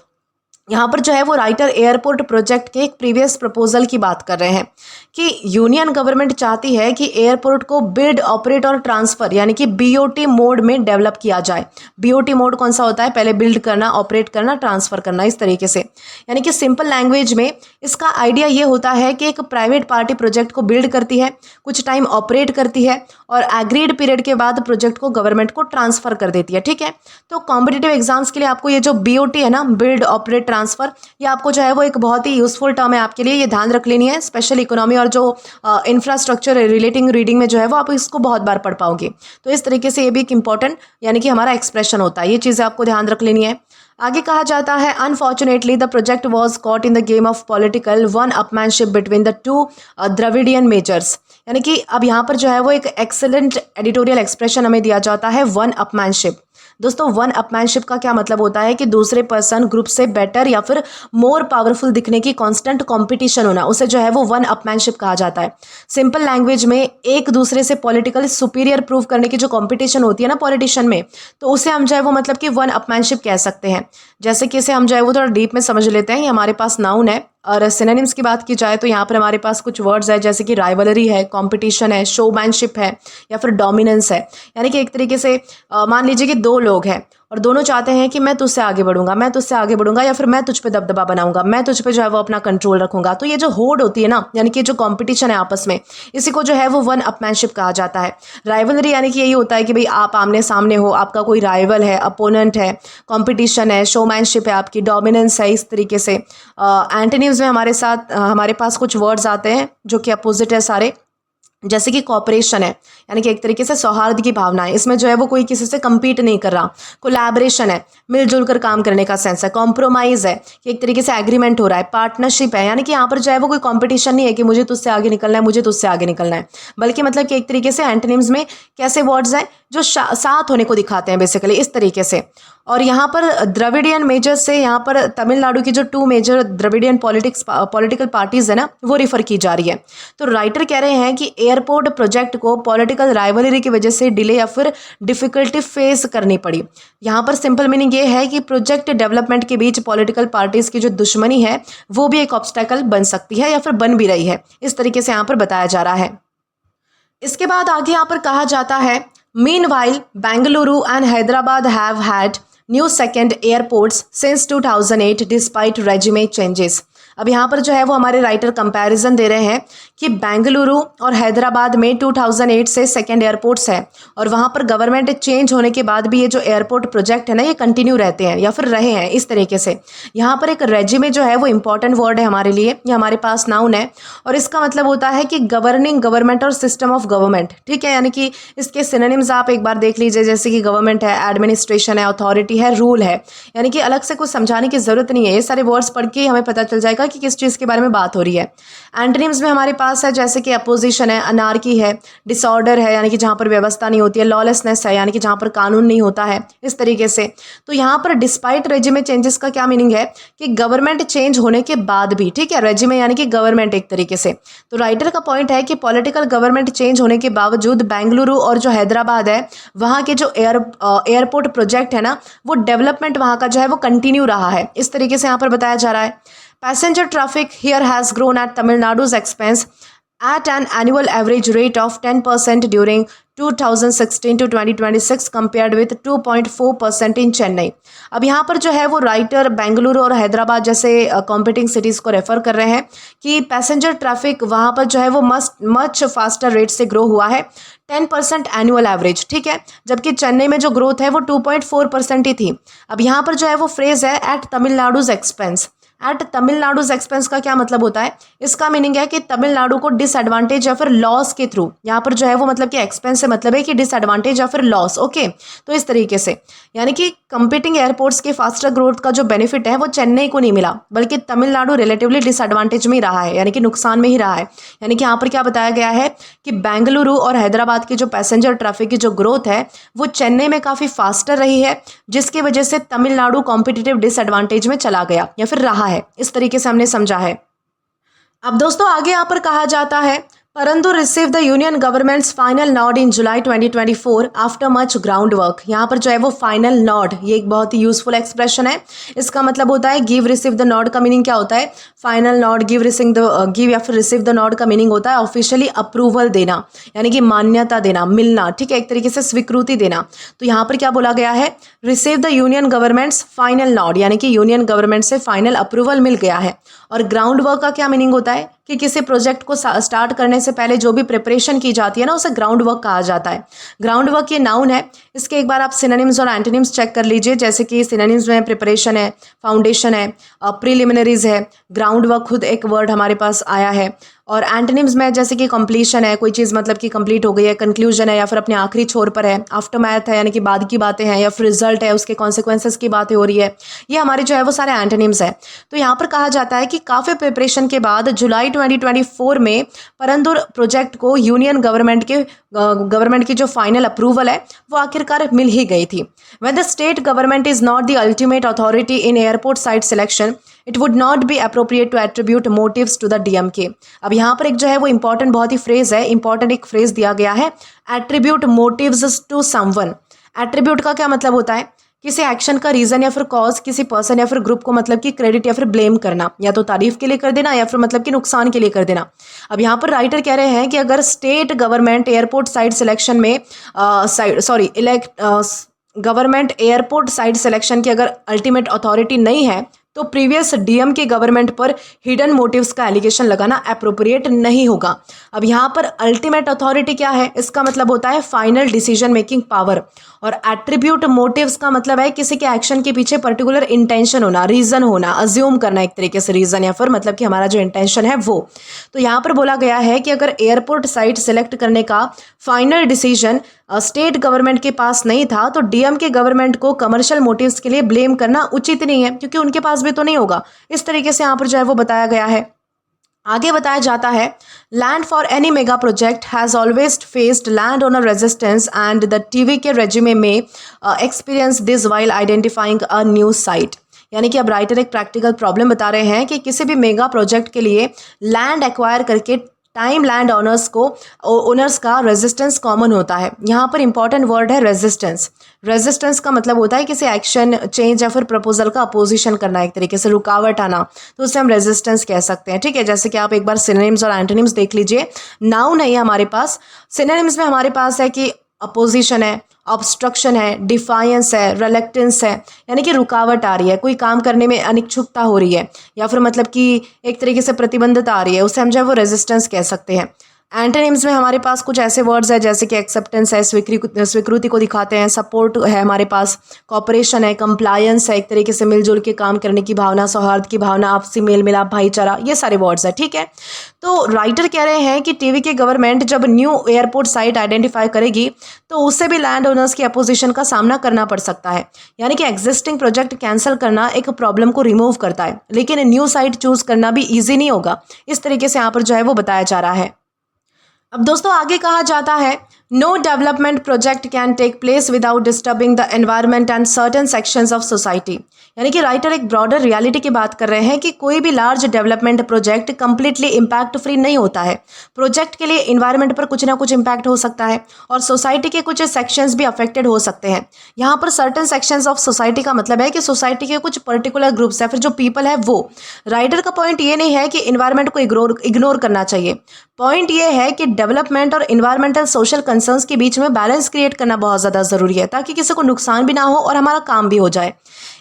यहाँ पर जो है वो राइटर एयरपोर्ट प्रोजेक्ट के एक प्रीवियस प्रपोजल की बात कर रहे हैं कि यूनियन गवर्नमेंट चाहती है कि एयरपोर्ट को बिल्ड, ऑपरेट और ट्रांसफ़र यानी कि बीओटी मोड में डेवलप किया जाए। बीओटी मोड कौन सा होता है, पहले बिल्ड करना, ऑपरेट करना, ट्रांसफ़र करना, इस तरीके से। यानी कि सिंपल लैंग्वेज में इसका आइडिया ये होता है कि एक प्राइवेट पार्टी प्रोजेक्ट को बिल्ड करती है, कुछ टाइम ऑपरेट करती है और एग्रीड पीरियड के बाद प्रोजेक्ट को गवर्नमेंट को ट्रांसफ़र कर देती है, ठीक है। तो कॉम्पिटिटिव एग्जाम्स के लिए आपको ये जो बीओटी है ना, बिल्ड, ऑपरेट, ट्रांसफ़र, ये आपको जो है वो एक बहुत ही यूजफुल टर्म है आपके लिए, ये ध्यान रख लेनी है। स्पेशल इकोनॉमी और जो इंफ्रास्ट्रक्चर रिलेटिंग रीडिंग में जो है वो आप इसको बहुत बार पढ़ पाओगे। तो इस तरीके से ये भी एक इंपॉर्टेंट यानी कि हमारा एक्सप्रेशन होता है, ये चीज़ें आपको ध्यान रख लेनी है। आगे कहा जाता है, unfortunately the project was caught in the game of political one upmanship between the two Dravidian measures. यानी कि अब यहाँ पर जो है वो एक एक्सेलेंट एडिटोरियल एक्सप्रेशन हमें दिया जाता है, वन अपमैनशिप। दोस्तों वन अपमैनशिप का क्या मतलब होता है कि दूसरे पर्सन ग्रुप से बेटर या फिर मोर पावरफुल दिखने की कांस्टेंट कंपटीशन होना, उसे जो है वो वन अपमैनशिप कहा जाता है। सिंपल लैंग्वेज में एक दूसरे से पॉलिटिकली सुपीरियर प्रूव करने की जो कंपटीशन होती है ना पॉलिटिशियन में, तो उसे हम जो है वो मतलब कि वन अपमैनशिप कह सकते हैं। जैसे कि इसे हम जो है वो थोड़ा डीप में समझ लेते हैं। ये हमारे पास नाउन है और सिनोनिम्स की बात की जाए तो यहाँ पर हमारे पास कुछ वर्ड्स है जैसे कि राइवलरी है, कंपटीशन है, शोमैनशिप है या फिर डोमिनेंस है। यानी कि एक तरीके से मान लीजिए कि दो लोग हैं और दोनों चाहते हैं कि मैं तुझसे आगे बढ़ूंगा, मैं तुझसे आगे बढ़ूंगा, या फिर मैं तुझ पे दबदबा बनाऊंगा, मैं तुझ पे जो है वो अपना कंट्रोल रखूंगा। तो ये जो होड़ होती है ना, यानी कि जो कंपटीशन है आपस में, इसी को जो है वो वन अपमैनशिप कहा जाता है। राइवलरी यानी कि यही होता है कि भाई आप आमने सामने हो, आपका कोई राइवल है, अपोनेंट है, कंपटीशन है, शोमैनशिप है, आपकी डोमिनेंस है, इस तरीके से। एंटोनिम्स में हमारे पास कुछ वर्ड्स आते हैं जो कि अपोजिट है सारे, जैसे कि कॉपरेशन है, यानी कि एक तरीके से सौहार्द की भावना है, इसमें जो है वो कोई किसी से compete नहीं कर रहा। कोलैबोरेशन है, मिलजुल कर काम करने का सेंस है। कॉम्प्रोमाइज़ है कि एक तरीके से एग्रीमेंट हो रहा है। पार्टनरशिप है, यानी कि यहाँ पर जो है वो कोई कंपटीशन नहीं है कि मुझे तुझसे आगे निकलना है, मुझे तुझसे आगे निकलना है, बल्कि मतलब कि एक तरीके से एंटोनिम्स में कैसे वर्ड्स हैं जो साथ होने को दिखाते हैं बेसिकली, इस तरीके से। और यहाँ पर द्रविडियन मेजर से यहाँ पर तमिलनाडु की जो 2 मेजर द्रविडियन पॉलिटिकल पार्टीज है ना, वो रिफर की जा रही है। तो राइटर कह रहे हैं कि एयरपोर्ट प्रोजेक्ट को पॉलिटिकल राइवलरी की वजह से डिले या फिर डिफिकल्टी फेस करनी पड़ी। यहाँ पर सिंपल मीनिंग ये है कि प्रोजेक्ट डेवलपमेंट के बीच पॉलिटिकल पार्टीज की जो दुश्मनी है वो भी एक ऑब्स्टेकल बन सकती है, या फिर बन भी रही है, इस तरीके से यहाँ पर बताया जा रहा है। इसके बाद आगे यहाँ पर कहा जाता है, meanwhile Bengaluru and Hyderabad have had new second airports since 2008 despite regime changes. अब यहाँ पर जो है वो हमारे राइटर कंपैरिजन दे रहे हैं कि बेंगलुरु और हैदराबाद में 2008 से सेकेंड एयरपोर्ट्स है, और वहाँ पर गवर्नमेंट चेंज होने के बाद भी ये जो एयरपोर्ट प्रोजेक्ट है ना, ये कंटिन्यू रहते हैं या फिर रहे हैं, इस तरीके से। यहाँ पर एक रेजिमे जो है वो इंपॉर्टेंट वर्ड है हमारे लिए, ये हमारे पास नाउन है, और इसका मतलब होता है कि गवर्निंग गवर्नमेंट और सिस्टम ऑफ गवर्नमेंट, ठीक है। यानी कि इसके सिनोनिम्स आप एक बार देख लीजिए, जैसे कि गवर्नमेंट है, एडमिनिस्ट्रेशन है, अथॉरिटी है, रूल है, यानी कि अलग से कुछ समझाने की जरूरत नहीं है, ये सारे वर्ड्स पढ़ के हमें पता चल जाएगा कि किस चीज़ के बारे में बात हो रही है। एंटोनिम्स में हमारे पास है जैसे कि अपोजिशन है, अनार्की है, डिसऑर्डर है, यानी कि जहाँ पर व्यवस्था नहीं होती है, लॉलेसनेस है, यानी कि जहाँ पर कानून नहीं होता है, इस तरीके से। तो यहाँ पर डिस्पाइट रेजिमे चेंजेस का क्या मीनिंग है कि गवर्नमेंट चेंज होने के बाद भी, ठीक है, रेजिमे यानी कि गवर्नमेंट एक तरीके से। तो राइटर का पॉइंट है कि पॉलिटिकल गवर्नमेंट चेंज होने के बावजूद बेंगलुरु और जो हैदराबाद है, वहाँ के जो एयरपोर्ट प्रोजेक्ट है ना, वो डेवलपमेंट वहाँ का जो है वो कंटिन्यू रहा है, इस तरीके से यहाँ पर बताया जा रहा है। Passenger traffic here has grown at Tamil Nadu's expense at an annual average rate of 10% during 2016 to 2026 compared with 2.4% in Chennai। अब यहाँ पर जो है वो राइटर बेंगलुरु और हैदराबाद जैसे कॉम्पिटिंग सिटीज़ को रेफर कर रहे हैं कि पैसेंजर ट्रैफिक वहाँ पर जो है वो मच फास्टर रेट से ग्रो हुआ है, 10% एनुअल एवरेज, ठीक है, जबकि चेन्नई में जो ग्रोथ है वो 2.4% ही थी। अब यहाँ पर जो है वो फ्रेज है eight Tamilnadu's expense. Eight Tamilnadu's expense का क्या मतलब होता है, इसका मीनिंग है कि तमिलनाडु को डिसएडवांटेज या फिर लॉस के थ्रू, यहाँ पर जो है वो मतलब कि एक्सपेंस से मतलब है कि डिसएडवांटेज या फिर लॉस, ओके। तो इस तरीके से यानी कि कंपीटिंग एयरपोर्ट्स के फास्टर ग्रोथ का जो बेनिफिट है वो चेन्नई को नहीं मिला, बल्कि तमिलनाडु रिलेटिवली डिसएडवांटेज में ही रहा है, यानी कि नुकसान में ही रहा है। यानी कि यहाँ पर क्या बताया गया है कि बेंगलुरु और हैदराबाद की जो पैसेंजर ट्रैफिक की जो ग्रोथ है वो चेन्नई में काफ़ी फास्टर रही है, जिसकी वजह से तमिलनाडु कॉम्पिटिटिव डिसएडवांटेज में चला गया या फिर रहा है, इस तरीके से हमने समझा है। अब दोस्तों आगे यहाँ पर कहा जाता है, परंतु receive the union government's final nod in July 2024 after much ground work. यहाँ पर जो है वो फाइनल नॉड, ये एक बहुत ही यूजफुल एक्सप्रेशन है। इसका मतलब होता है गिव रिसीव द नॉड का मीनिंग क्या होता है, फाइनल नॉड, गिव या फिर रिसीव द नॉड का मीनिंग होता है ऑफिशियली अप्रूवल देना, यानी कि मान्यता देना, मिलना, ठीक है, एक तरीके से स्वीकृति देना। तो यहाँ पर क्या बोला गया है, receive the union government's final nod, यानी कि यूनियन गवर्नमेंट से फाइनल अप्रूवल मिल गया है। और ग्राउंड वर्क का क्या मीनिंग होता है कि किसी प्रोजेक्ट को स्टार्ट करने से पहले जो भी प्रिपरेशन की जाती है ना, उसे ग्राउंड वर्क कहा जाता है। ग्राउंड वर्क ये नाउन है, इसके एक बार आप सिनोनिम्स और एंटोनिम्स चेक कर लीजिए। जैसे कि सिनोनिम्स में प्रिपरेशन है, फाउंडेशन है, प्रीलिमिनरीज है, ग्राउंड वर्क खुद एक वर्ड हमारे पास आया है। और एंटोनिम्स में जैसे कि कंप्लीशन है, कोई चीज़ मतलब कि कंप्लीट हो गई है, कंक्लूजन है या फिर अपने आखिरी छोर पर है, आफ्टरमैथ है यानी कि बाद की बातें हैं, या फिर रिजल्ट है, उसके कॉन्सिक्वेंसेस की बातें हो रही है, ये हमारे जो है वो सारे एंटोनिम्स है। तो यहाँ पर कहा जाता है कि काफ़ी प्रिपरेशन के बाद जुलाई 2024 में परंदुर प्रोजेक्ट को यूनियन गवर्नमेंट की जो फाइनल अप्रूवल है वो आखिरकार मिल ही गई थी। When the state government is not the ultimate authority in airport site selection, it would not be appropriate to attribute motives to the DMK। अब यहाँ पर एक जो है वो इंपॉर्टेंट बहुत ही फ्रेज है, इंपॉर्टेंट एक फ्रेज दिया गया है, attribute motives to someone. Attribute का क्या मतलब होता है, किसी एक्शन का रीजन या फिर कॉज किसी पर्सन या फिर ग्रुप को मतलब कि क्रेडिट या फिर ब्लेम करना, या तो तारीफ के लिए कर देना या फिर मतलब कि नुकसान के लिए कर देना। अब यहाँ पर राइटर कह रहे हैं कि अगर state government airport site selection में गवर्नमेंट एयरपोर्ट साइट सिलेक्शन की अगर अल्टीमेट अथॉरिटी नहीं है तो प्रीवियस डीएम के गवर्नमेंट पर हिडन मोटिव्स का एलिगेशन लगाना अप्रोप्रिएट नहीं होगा। अब यहाँ पर अल्टीमेट अथॉरिटी क्या है, इसका मतलब होता है फाइनल डिसीजन मेकिंग पावर, और एट्रीब्यूट मोटिव्स का मतलब है किसी के एक्शन के पीछे पर्टिकुलर इंटेंशन होना, रीजन होना, अज्यूम करना एक तरीके से रीजन, या फिर मतलब कि हमारा जो इंटेंशन है वो। तो यहाँ पर बोला गया है कि अगर एयरपोर्ट साइट सिलेक्ट करने का फाइनल डिसीजन स्टेट गवर्नमेंट के पास नहीं था तो डीएम के गवर्नमेंट को कमर्शियल मोटिव्स के लिए ब्लेम करना उचित नहीं है, क्योंकि उनके पास भी तो नहीं होगा। इस तरीके से यहाँ पर जो है वो बताया गया है। आगे बताया जाता है, land for any mega project has always faced land owner resistance and the TV के रेज्यूमे में experience this while identifying a new site. यानी कि अब राइटर एक प्रैक्टिकल प्रॉब्लम बता रहे हैं कि किसी भी मेगा प्रोजेक्ट के लिए लैंड एक्वायर करके टाइम लैंड ओनर्स का रेजिस्टेंस कॉमन होता है। यहाँ पर इंपॉर्टेंट वर्ड है रेजिस्टेंस। रेजिस्टेंस का मतलब होता है किसी एक्शन, चेंज या फिर प्रपोजल का अपोजिशन करना, एक तरीके से रुकावट आना, तो उसे हम रेजिस्टेंस कह सकते हैं। ठीक है, जैसे कि आप एक बार सिनोनिम्स और एंटोनिम्स देख लीजिए। नाउन है हमारे पास, सिनोनिम्स में हमारे पास है कि अपोजिशन है, ऑब्स्ट्रक्शन है, डिफायंस है, रिलक्टेंस है, यानी कि रुकावट आ रही है, कोई काम करने में अनिच्छुकता हो रही है, या फिर मतलब कि एक तरीके से प्रतिबंधता आ रही है, उसे हम जो है वो रेजिस्टेंस कह सकते हैं। एंटोनिम्स में हमारे पास कुछ ऐसे वर्ड्स है जैसे कि एक्सेप्टेंस है, स्वीकृति को दिखाते हैं, सपोर्ट है हमारे पास, कॉपरेशन है, कंप्लायंस है, एक तरीके से मिलजुल के काम करने की भावना, सौहार्द की भावना, आपसी मेल मिलाप, भाईचारा, ये सारे वर्ड्स है। ठीक है, तो राइटर कह रहे हैं कि टीवी के गवर्नमेंट जब न्यू एयरपोर्ट साइट आइडेंटिफाई करेगी तो उससे भी लैंड ओनर्स की अपोजिशन का सामना करना पड़ सकता है। यानी कि एग्जिस्टिंग प्रोजेक्ट कैंसिल करना एक प्रॉब्लम को रिमूव करता है, लेकिन न्यू साइट चूज करना भी ईजी नहीं होगा। इस तरीके से यहाँ पर जो है वो बताया जा रहा है। अब दोस्तों आगे कहा जाता है, no development project can take place without disturbing the environment and certain sections of society. यानी कि राइटर एक ब्रॉडर रियलिटी की बात कर रहे हैं कि कोई भी large development project completely impact free नहीं होता है। प्रोजेक्ट के लिए इन्वायरमेंट पर कुछ ना कुछ इम्पैक्ट हो सकता है और सोसाइटी के कुछ सेक्शंस भी अफेक्टेड हो सकते हैं। यहाँ पर सर्टेन सेक्शंस ऑफ सोसाइटी का मतलब है कि सोसाइटी के कुछ पर्टिकुलर ग्रुप्स या फिर जो पीपल है वो। राइटर का पॉइंट ये नहीं है कि इन्वायरमेंट को इग्नोर करना चाहिए। पॉइंट ये है कि डेवलपमेंट और इन्वायरमेंटल सोशल कंसर्न्स के बीच में बैलेंस क्रिएट करना बहुत ज़्यादा ज़रूरी है, ताकि किसी को नुकसान भी ना हो और हमारा काम भी हो जाए।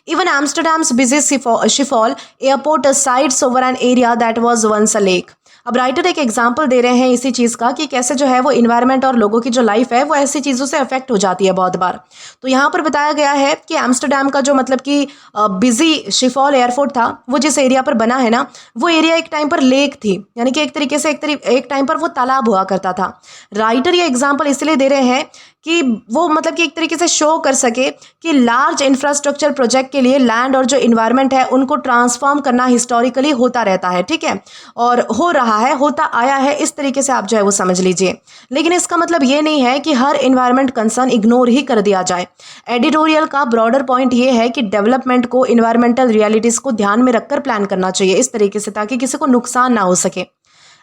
Even Amsterdam's busy Schiphol airport sites over an area that was once a lake. अब राइटर एक एग्जाम्पल दे रहे हैं इसी चीज़ का कि कैसे जो है वो इन्वायरमेंट और लोगों की जो लाइफ है वो ऐसी चीज़ों से अफेक्ट हो जाती है बहुत बार। तो यहाँ पर बताया गया है कि एम्स्टरडैम का जो मतलब कि बिजी शिफॉल एयरपोर्ट था, वो जिस एरिया पर बना है ना, वो एरिया एक टाइम पर लेक थी, यानी कि एक तरीके से एक टाइम पर वो तालाब हुआ करता था। राइटर ये एग्जाम्पल इसलिए दे रहे हैं कि वो मतलब कि एक तरीके से शो कर सके कि लार्ज इंफ्रास्ट्रक्चर प्रोजेक्ट के लिए लैंड और जो इन्वायरमेंट है उनको ट्रांसफॉर्म करना हिस्टोरिकली होता रहता है। ठीक है, और हो रहा है, होता आया है, इस तरीके से आप जो है वो समझ लीजिए। लेकिन इसका मतलब ये नहीं है कि हर इन्वायरमेंट कंसर्न इग्नोर ही कर दिया जाए। एडिटोरियल का ब्रॉडर पॉइंट ये है कि डेवलपमेंट को इन्वायरमेंटल रियलिटीज़ को ध्यान में रखकर प्लान करना चाहिए इस तरीके से, ताकि किसी को नुकसान ना हो सके।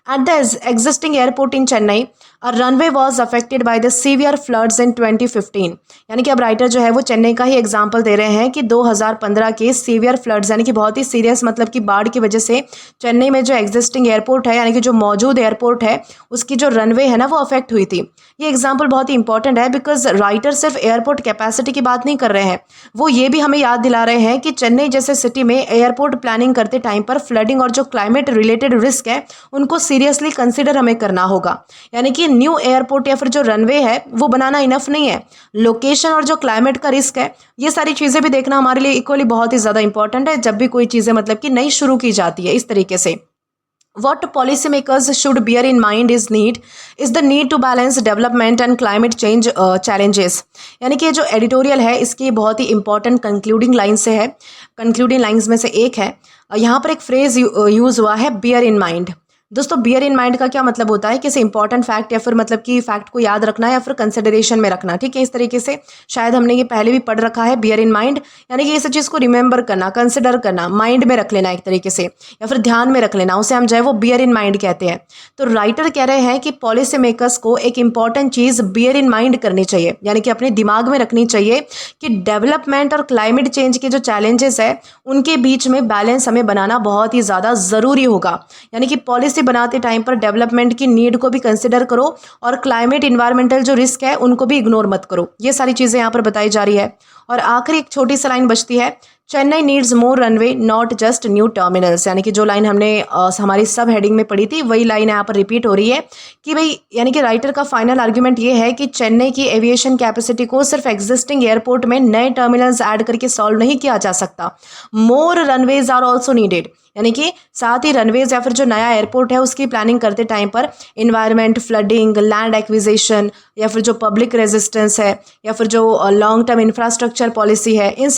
At the existing airport in Chennai, a runway was affected by the severe floods in 2015। यानी कि अब राइटर जो है वो चेन्नई का ही एग्जाम्पल दे रहे हैं कि 2015 के सीवियर फ्लड्स, यानी कि बहुत ही सीरियस मतलब कि बाढ़ की वजह से चेन्नई में जो एग्जिस्टिंग एयरपोर्ट है, यानी कि जो मौजूद एयरपोर्ट है, उसकी जो रनवे है ना वो अफेक्ट हुई थी। ये एग्जाम्पल बहुत ही इंपॉर्टेंट है बिकॉज राइटर सिर्फ एयरपोर्ट कैपेसिटी की बात नहीं कर रहे हैं, वो ये भी हमें याद दिला रहे हैं कि चेन्नई जैसे सिटी में एयरपोर्ट प्लानिंग करते टाइम पर फ्लडिंग और जो क्लाइमेट रिलेटेड रिस्क है उनको सीरियसली कंसीडर हमें करना होगा। यानी कि न्यू एयरपोर्ट या फिर जो रनवे है वो बनाना इनफ नहीं है, लोकेशन और जो क्लाइमेट का रिस्क है ये सारी चीज़ें भी देखना हमारे लिए इक्वली बहुत ही ज़्यादा इंपॉर्टेंट है जब भी कोई चीज़ें मतलब कि नई शुरू की जाती है इस तरीके से। What policymakers should bear in mind is the need to balance development and climate change challenges। यानी कि जो एडिटोरियल है इसकी बहुत ही इंपॉर्टेंट कंक्लूडिंग लाइन से है, कंक्लूडिंग लाइंस में से एक है। यहाँ पर एक फ्रेज यूज़ हुआ है, बियर इन माइंड। दोस्तों बियर इन माइंड का क्या मतलब होता है, किसी इंपॉर्टेंट फैक्ट या फिर मतलब कि फैक्ट को याद रखना या फिर कंसिडरेशन में रखना। ठीक है, इस तरीके से शायद हमने ये पहले भी पढ़ रखा है, बियर इन माइंड यानी कि इस चीज़ को रिमेंबर करना, कंसिडर करना, माइंड में रख लेना एक तरीके से, या फिर ध्यान में रख लेना, उसे हम जो है वो बियर इन माइंड कहते हैं। तो राइटर कह रहे हैं कि पॉलिसी मेकर्स को एक इंपॉर्टेंट चीज़ बियर इन माइंड करनी चाहिए, यानी कि अपने दिमाग में रखनी चाहिए कि डेवलपमेंट और क्लाइमेट चेंज के जो चैलेंजेस है उनके बीच में बैलेंस हमें बनाना बहुत ही ज़्यादा ज़रूरी होगा। यानी कि पॉलिसी पॉलिसी बनाते टाइम पर डेवलपमेंट की नीड को भी कंसिडर करो और क्लाइमेट इन्वायरमेंटल जो रिस्क है उनको भी इग्नोर मत करो। ये सारी चीज़ें यहाँ पर बताई जा रही है। और आखिरी एक छोटी सी लाइन बचती है, Chennai needs more runway not just new terminals. यानी कि जो लाइन हमने हमारी सब हेडिंग में पढ़ी थी वही लाइन यहाँ पर रिपीट हो रही है कि भाई यानी कि राइटर का फाइनल आर्ग्यूमेंट ये है कि चेन्नई की एविएशन कैपेसिटी को सिर्फ एग्जिस्टिंग एयरपोर्ट में नए टर्मिनल्स ऐड करके सॉल्व नहीं किया जा सकता। मोर रनवेज आर ऑल्सो नीडेड, यानी कि साथ ही रनवेज या फिर जो नया एयरपोर्ट है उसकी प्लानिंग करते टाइम पर इन्वायरमेंट, फ्लडिंग, लैंड एक्विजिशन या फिर जो पब्लिक रेजिस्टेंस है या फिर जो लॉन्ग टर्म इंफ्रास्ट्रक्चर पॉलिसी है, इन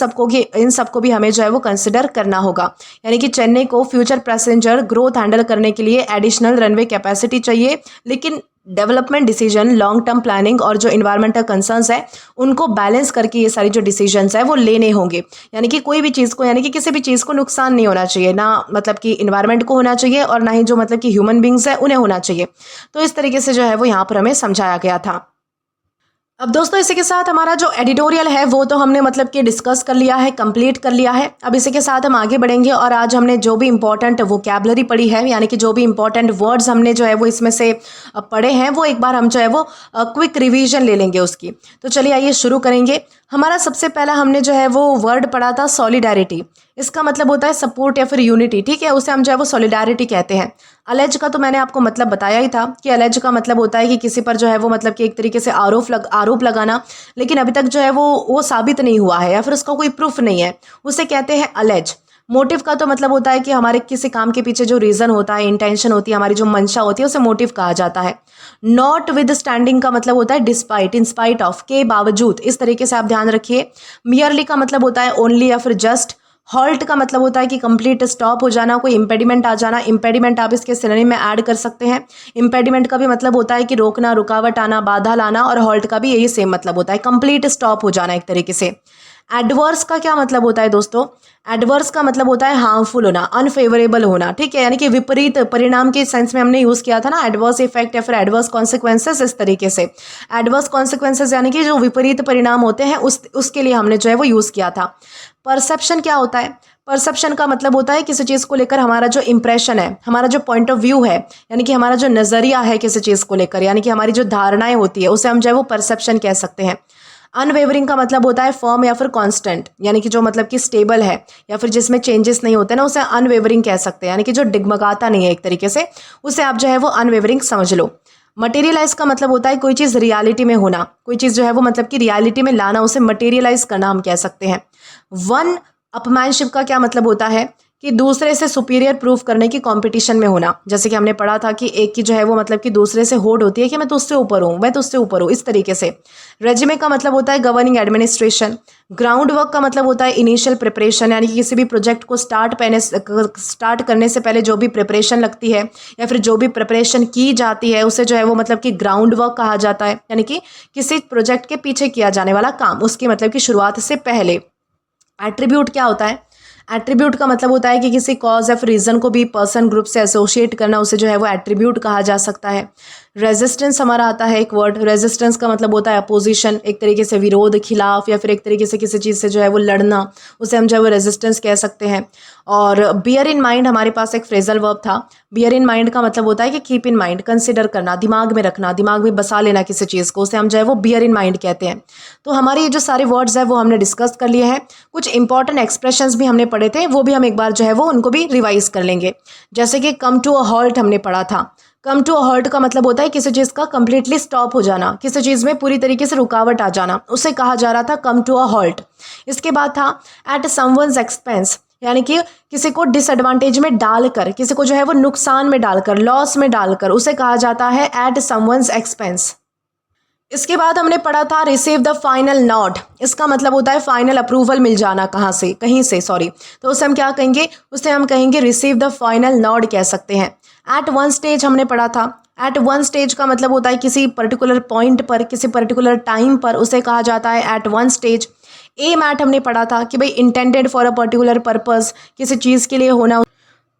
सबको भी हमें जो है वो कंसिडर करना होगा। यानी कि चेन्नई को फ्यूचर पैसेंजर ग्रोथ हैंडल करने के लिए एडिशनल रनवे कैपेसिटी चाहिए, लेकिन development decision, long term planning और जो इन्वायरमेंटल कंसर्न्स है उनको बैलेंस करके ये सारी जो डिसीजंस है वो लेने होंगे। यानी कि कोई भी चीज़ को, यानी कि किसी भी चीज़ को नुकसान नहीं होना चाहिए, ना मतलब कि इन्वायरमेंट को होना चाहिए और ना ही जो मतलब कि ह्यूमन बींग्स है उन्हें होना चाहिए। तो इस तरीके से जो है वो यहाँ पर हमें समझाया गया था। अब दोस्तों इसी के साथ हमारा जो एडिटोरियल है वो तो हमने मतलब कि डिस्कस कर लिया है, कंप्लीट कर लिया है। अब इसी के साथ हम आगे बढ़ेंगे और आज हमने जो भी इंपॉर्टेंट वोकैबुलरी पढ़ी है, यानी कि जो भी इंपॉर्टेंट वर्ड्स हमने जो है वो इसमें से पढ़े हैं, वो एक बार हम जो है वो क्विक रिवीजन ले लेंगे उसकी। तो चलिए आइए शुरू करेंगे। हमारा सबसे पहला हमने जो है वो वर्ड पढ़ा था सॉलिडारिटी। इसका मतलब होता है सपोर्ट या फिर यूनिटी, ठीक है, उसे हम जो है वो सॉलिडारिटी कहते हैं। अलेज का तो मैंने आपको मतलब बताया ही था कि अलेज का मतलब होता है कि किसी पर जो है वो मतलब कि एक तरीके से आरोप लगाना, लेकिन अभी तक जो है वो साबित नहीं हुआ है या फिर उसका कोई प्रूफ नहीं है, उसे कहते हैं अलेज। मोटिव का तो मतलब होता है कि हमारे किसी काम के पीछे जो रीज़न होता है, इंटेंशन होती है, हमारी जो मंशा होती है, उसे मोटिव कहा जाता है। नॉट विद स्टैंडिंग का मतलब होता है डिस्पाइट, इन स्पाइट ऑफ, के बावजूद, इस तरीके से आप ध्यान रखिए। मियरली का मतलब होता है ओनली या फिर जस्ट। हॉल्ट का मतलब होता है कि कंप्लीट स्टॉप हो जाना, कोई इंपेडिमेंट आ जाना। इंपेडिमेंट आप इसके सिनोनिम में ऐड कर सकते हैं। इंपेडिमेंट का भी मतलब होता है कि रोकना, रुकावट आना, बाधा लाना, और हॉल्ट का भी यही सेम मतलब होता है, कंप्लीट स्टॉप हो जाना एक तरीके से। एडवर्स का क्या मतलब होता है दोस्तों? एडवर्स का मतलब होता है हार्मफुल होना, अनफेवरेबल होना, ठीक है, यानी कि विपरीत परिणाम के सेंस में हमने यूज़ किया था ना, एडवर्स इफेक्ट या फिर एडवर्स कॉन्सिक्वेंसेस, इस तरीके से। एडवर्स कॉन्सिक्वेंसेस यानी कि जो विपरीत परिणाम होते हैं उसके लिए हमने जो है वो यूज़ किया था। परसेप्शन क्या होता है? परसेप्शन का मतलब होता है किसी चीज़ को लेकर हमारा जो इंप्रेशन है, हमारा जो पॉइंट ऑफ व्यू है, यानी कि हमारा जो नज़रिया है किसी चीज़ को लेकर, यानी कि हमारी जो धारणाएं होती है, उसे हम जो है वो परसेप्शन कह सकते हैं। अनवेवरिंग का मतलब होता है फर्म या फिर कांस्टेंट, यानी कि जो मतलब कि स्टेबल है या फिर जिसमें चेंजेस नहीं होते ना, उसे अनवेवरिंग कह सकते हैं, यानी कि जो डिगमगाता नहीं है एक तरीके से, उसे आप जो है वो अनवेवरिंग समझ लो। मटेरियलाइज का मतलब होता है कोई चीज़ रियलिटी में होना, कोई चीज़ जो है वो मतलब कि रियलिटी में लाना, उसे मटेरियलाइज करना हम कह सकते हैं। वन अपमैनशिप का क्या मतलब होता है कि दूसरे से सुपीरियर प्रूफ करने की कंपटीशन में होना। जैसे कि हमने पढ़ा था कि एक की जो है वो मतलब कि दूसरे से होड़ होती है कि मैं तुझसे ऊपर हूँ, मैं तुझसे ऊपर हूँ, इस तरीके से। रेजिमे का मतलब होता है गवर्निंग एडमिनिस्ट्रेशन। ग्राउंड वर्क का मतलब होता है इनिशियल प्रिपरेशन, यानी कि किसी भी प्रोजेक्ट को स्टार्ट करने से पहले जो भी प्रिपरेशन लगती है या फिर जो भी प्रिपरेशन की जाती है उसे जो है वो मतलब कि ग्राउंड वर्क कहा जाता है, यानी कि किसी प्रोजेक्ट के पीछे किया जाने वाला काम, उसकी मतलब कि शुरुआत से पहले। एट्रीब्यूट क्या होता है? एट्रीब्यूट का मतलब होता है कि किसी कॉज या फिर रीज़न को भी पर्सन ग्रुप से एसोसिएट करना, उसे जो है वो एट्रीब्यूट कहा जा सकता है। रेजिस्टेंस हमारा आता है एक वर्ड। रेजिस्टेंस का मतलब होता है अपोजिशन, एक तरीके से विरोध, खिलाफ, या फिर एक तरीके से किसी चीज़ से जो है वो लड़ना, उसे हम जो है वो रेजिस्टेंस कह सकते हैं। और बियर इन माइंड हमारे पास एक फ्रेजल वर्ब था। बियर इन माइंड का मतलब होता है कि कीप इन माइंड, कंसिडर करना, दिमाग में रखना, दिमाग में बसा लेना किसी चीज़ को, उसे हम जो है वो बियर इन माइंड कहते हैं। तो हमारे ये जो सारे वर्ड्स है वो हमने डिस्कस कर लिए हैं। कुछ इंपॉर्टेंट एक्सप्रेशंस भी हमने पढ़े थे, वो भी हम एक बार जो है वो उनको भी रिवाइज कर लेंगे। जैसे कि कम टू अ हॉल्ट हमने पढ़ा था। कम टू अ हॉल्ट का मतलब होता है किसी चीज़ का कंप्लीटली स्टॉप हो जाना, किसी चीज़ में पूरी तरीके से रुकावट आ जाना, उसे कहा जा रहा था कम टू अ हॉल्ट। इसके बाद था एट समवन्स एक्सपेंस, यानी कि किसी को डिसएडवांटेज में डालकर, किसी को जो है वो नुकसान में डालकर, लॉस में डालकर, उसे कहा जाता है एट समवन्स एक्सपेंस। इसके बाद हमने पढ़ा था रिसीव द फाइनल नॉड। इसका मतलब होता है फाइनल अप्रूवल मिल जाना, कहीं से तो उसे हम क्या कहेंगे? उसे हम कहेंगे रिसीव द फाइनल नॉड कह सकते हैं। एट वन स्टेज हमने पढ़ा था। एट वन स्टेज का मतलब होता है किसी पर्टिकुलर पॉइंट पर, किसी पर्टिकुलर टाइम पर, उसे कहा जाता है at one stage. Aim at हमने पढ़ा था कि भाई intended for a particular purpose, किसी चीज़ के लिए होना।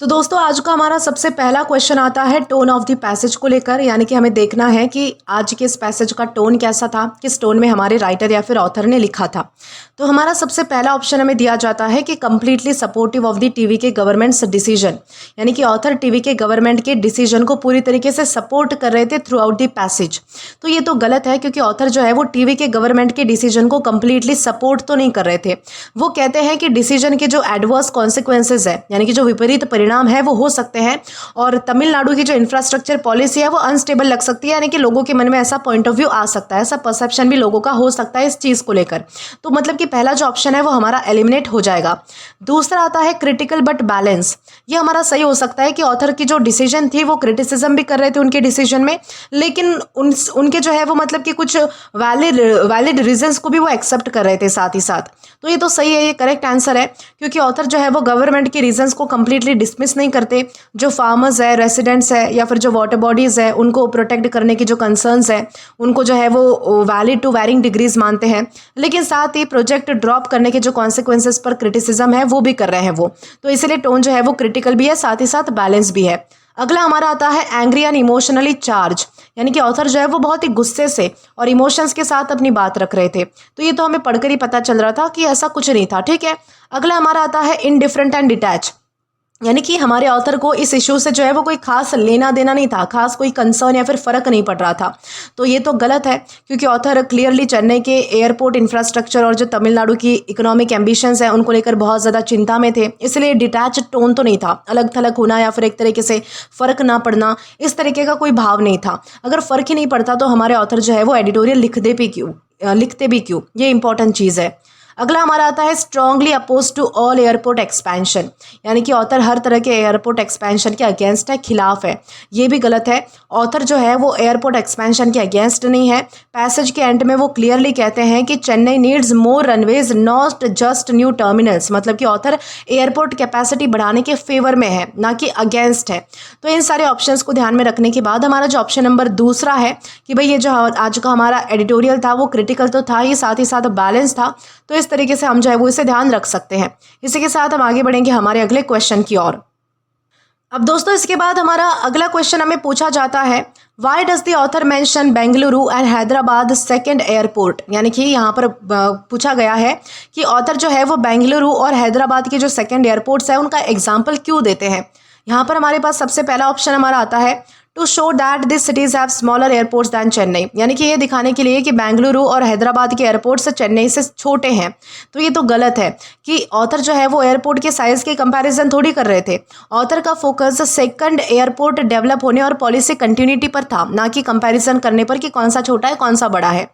तो दोस्तों आज का हमारा सबसे पहला क्वेश्चन आता है टोन ऑफ द पैसेज को लेकर, यानी कि हमें देखना है कि आज के इस पैसेज का टोन कैसा था, किस टोन में हमारे राइटर या फिर ऑथर ने लिखा था। तो हमारा सबसे पहला ऑप्शन हमें दिया जाता है कि completely supportive of the TV के गवर्नमेंट्स डिसीजन, यानी कि ऑथर टीवी के गवर्नमेंट के डिसीजन को पूरी तरीके से सपोर्ट कर रहे थे थ्रू आउट द पैसेज। तो ये तो गलत है, क्योंकि ऑथर जो है वो टीवी के गवर्नमेंट के डिसीजन को कंप्लीटली सपोर्ट तो नहीं कर रहे थे। वो कहते हैं कि डिसीजन के जो एडवर्स कॉन्सिक्वेंसेज है, यानी कि जो विपरीत परिणाम है वो हो सकते हैं, और तमिलनाडु की जो इंफ्रास्ट्रक्चर पॉलिसी है वो अनस्टेबल लग सकती है, यानी कि लोगों के मन में ऐसा पॉइंट ऑफ व्यू आ सकता है, ऐसा परसेप्शन भी लोगों का हो सकता है इस चीज़ को लेकर। तो मतलब कि पहला जो ऑप्शन है वो हमारा एलिमिनेट हो जाएगा। दूसरा आता है क्रिटिकल बट बैलेंस। ये हमारा सही हो सकता है कि ऑथर की जो डिसीजन थी वो क्रिटिसिज्म भी कर रहे थे उनके डिसीजन में, लेकिन उनके जो है वो मतलब कि कुछ वैलिड रीजंस को भी वो एक्सेप्ट कर रहे थे साथ ही साथ। तो ये तो सही है, ये करेक्ट आंसर है, क्योंकि ऑथर जो है वो गवर्नमेंट के रीजंस को कंप्लीटली डिसमिस नहीं करते। जो फार्मर्स है, रेसिडेंट्स है, या फिर जो वाटर बॉडीज़ है, उनको प्रोटेक्ट करने की जो कंसर्न्स है उनको जो है वो वैलिड टू वैरिंग डिग्रीज मानते हैं, लेकिन साथ ही प्रोजेक्ट ड्रॉप करने के जो कॉन्सिक्वेंसेस पर क्रिटिसिज्म है वो भी कर रहे हैं वो। तो इसीलिए टोन जो है वो क्रिटिकल भी है, साथ ही साथ बैलेंस भी है। अगला हमारा आता है एंग्री एंड इमोशनली चार्ज, यानी कि ऑथर जो है वो बहुत ही गुस्से से और इमोशंस के साथ अपनी बात रख रहे थे। तो ये तो हमें पढ़कर ही पता चल रहा था कि ऐसा कुछ नहीं था, ठीक है। अगला हमारा आता है इनडिफरेंट एंड डिटैच, यानी कि हमारे ऑथर को इस इशू से जो है वो कोई खास लेना देना नहीं था, खास कोई कंसर्न या फिर फ़र्क नहीं पड़ रहा था। तो ये तो गलत है, क्योंकि ऑथर क्लियरली चेन्नई के एयरपोर्ट इंफ्रास्ट्रक्चर और जो तमिलनाडु की इकोनॉमिक एम्बिशंस हैं उनको लेकर बहुत ज़्यादा चिंता में थे, इसलिए डिटैच टोन तो नहीं था, अलग थलग होना या फिर एक तरीके से फ़र्क ना पड़ना, इस तरीके का कोई भाव नहीं था। अगर फ़र्क ही नहीं पड़ता तो हमारे ऑथर जो है वो एडिटोरियल लिखते भी क्यों, ये इंपॉर्टेंट चीज़ है। अगला हमारा आता है strongly oppose to all airport expansion, यानी कि ऑथर हर तरह के एयरपोर्ट एक्सपेंशन के अगेंस्ट है, खिलाफ है। ये भी गलत है, ऑथर जो है वो एयरपोर्ट एक्सपेंशन के अगेंस्ट नहीं है। पैसेज के एंड में वो क्लियरली कहते हैं कि Chennai needs more runways, not just new terminals, मतलब कि ऑथर एयरपोर्ट कैपेसिटी बढ़ाने के फेवर में है, ना कि अगेंस्ट है। तो इन सारे ऑप्शंस को ध्यान में रखने के बाद हमारा जो ऑप्शन नंबर दूसरा है कि भाई ये जो आज का हमारा एडिटोरियल था वो क्रिटिकल तो था ही, साथ ही साथ बैलेंस था, तो इस तरीके से हम जो है वो इसे ध्यान रख सकते हैं। इसी के साथ हम आगे बढ़ेंगे हमारे अगले क्वेश्चन की ओर। अब दोस्तों इसके बाद हमारा अगला क्वेश्चन हमें पूछा जाता है Y does the author mention Bengaluru and Hyderabad second airport, यानी कि यहाँ पर पूछा गया है कि ऑथर जो है वो बेंगलुरु और हैदराबाद के जो सेकेंड एयरपोर्ट्स है उनका एग्जाम्पल क्यों देते हैं। यहाँ पर हमारे पास सबसे पहला ऑप्शन हमारा आता है to show that this cities have smaller airports than Chennai, यानी कि ये दिखाने के लिए कि बेंगलुरु और हैदराबाद के एयरपोर्ट्स चेन्नई से छोटे हैं। तो ये तो गलत है कि ऑथर जो है वो एयरपोर्ट के साइज़ के कंपैरिजन थोड़ी कर रहे थे। ऑथर का फोकस सेकंड एयरपोर्ट डेवलप होने और पॉलिसी कंटिन्यूटी पर था, ना कि कंपैरिजन करने पर कि कौन सा छोटा है कौन सा बड़ा है।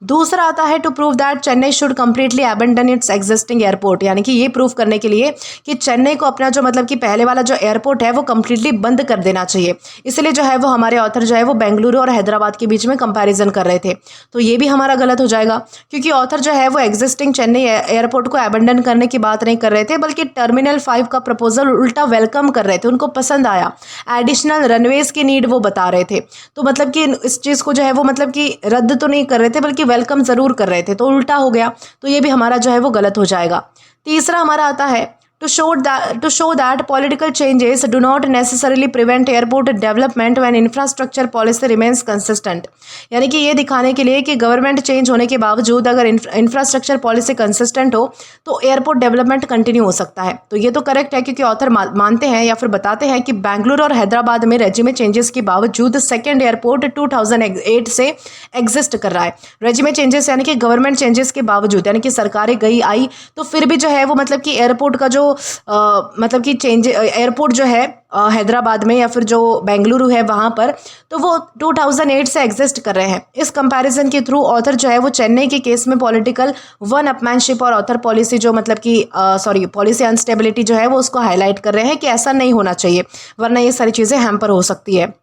दूसरा आता है to prove that Chennai should completely abandon its existing airport, यानी कि ये प्रूव करने के लिए कि चेन्नई को अपना जो मतलब कि पहले वाला जो एयरपोर्ट है वो कंप्लीटली बंद कर देना चाहिए। इसलिए जो है वो हमारे ऑथर जो है वो बेंगलुरु और हैदराबाद के बीच में कंपैरिजन कर रहे थे। तो ये भी हमारा गलत हो जाएगा, क्योंकि ऑथर जो है वो एग्जिस्टिंग चेन्नई एयरपोर्ट को अबेंडन करने की बात नहीं कर रहे थे, बल्कि टर्मिनल 5 का प्रपोजल उल्टा वेलकम कर रहे थे, उनको पसंद आया, एडिशनल रनवेज की नीड वो बता रहे थे। तो मतलब कि इस चीज़ को जो है वो मतलब कि रद्द तो नहीं कर रहे थे, बल्कि वेलकम ज़रूर कर रहे थे, तो उल्टा हो गया। तो ये भी हमारा जो है वो गलत हो जाएगा। तीसरा हमारा आता है to show that political changes do not necessarily prevent airport development when infrastructure policy remains consistent, यानी कि ये दिखाने के लिए कि गवर्नमेंट चेंज होने के बावजूद अगर इंफ्रास्ट्रक्चर पॉलिसी कंसिस्टेंट हो तो एयरपोर्ट डेवलपमेंट कंटिन्यू हो सकता है। तो ये तो करेक्ट है, क्योंकि ऑथर मानते हैं या फिर बताते हैं कि बेंगलुरु और हैदराबाद में रेजिमे चेंजेस के बावजूद सेकेंड एयरपोर्ट 2008 से एग्जिस्ट कर रहा है। रेजिमे चेंजेस यानी कि गवर्नमेंट चेंजेस के बावजूद, यानी कि सरकारें गई आई तो फिर भी जो है वो मतलब कि एयरपोर्ट का जो मतलब कि एयरपोर्ट जो है हैदराबाद में या फिर जो बेंगलुरु है वहाँ पर, तो वो 2008 से एग्जिस्ट कर रहे हैं। इस कंपैरिजन के थ्रू ऑथर जो है वो चेन्नई के केस में पॉलिटिकल वन अपमैनशिप और ऑथर पॉलिसी जो मतलब कि पॉलिसी अनस्टेबिलिटी जो है वो उसको हाईलाइट कर रहे हैं कि ऐसा नहीं होना चाहिए, वरना ये सारी चीज़ें हैम्पर हो सकती है।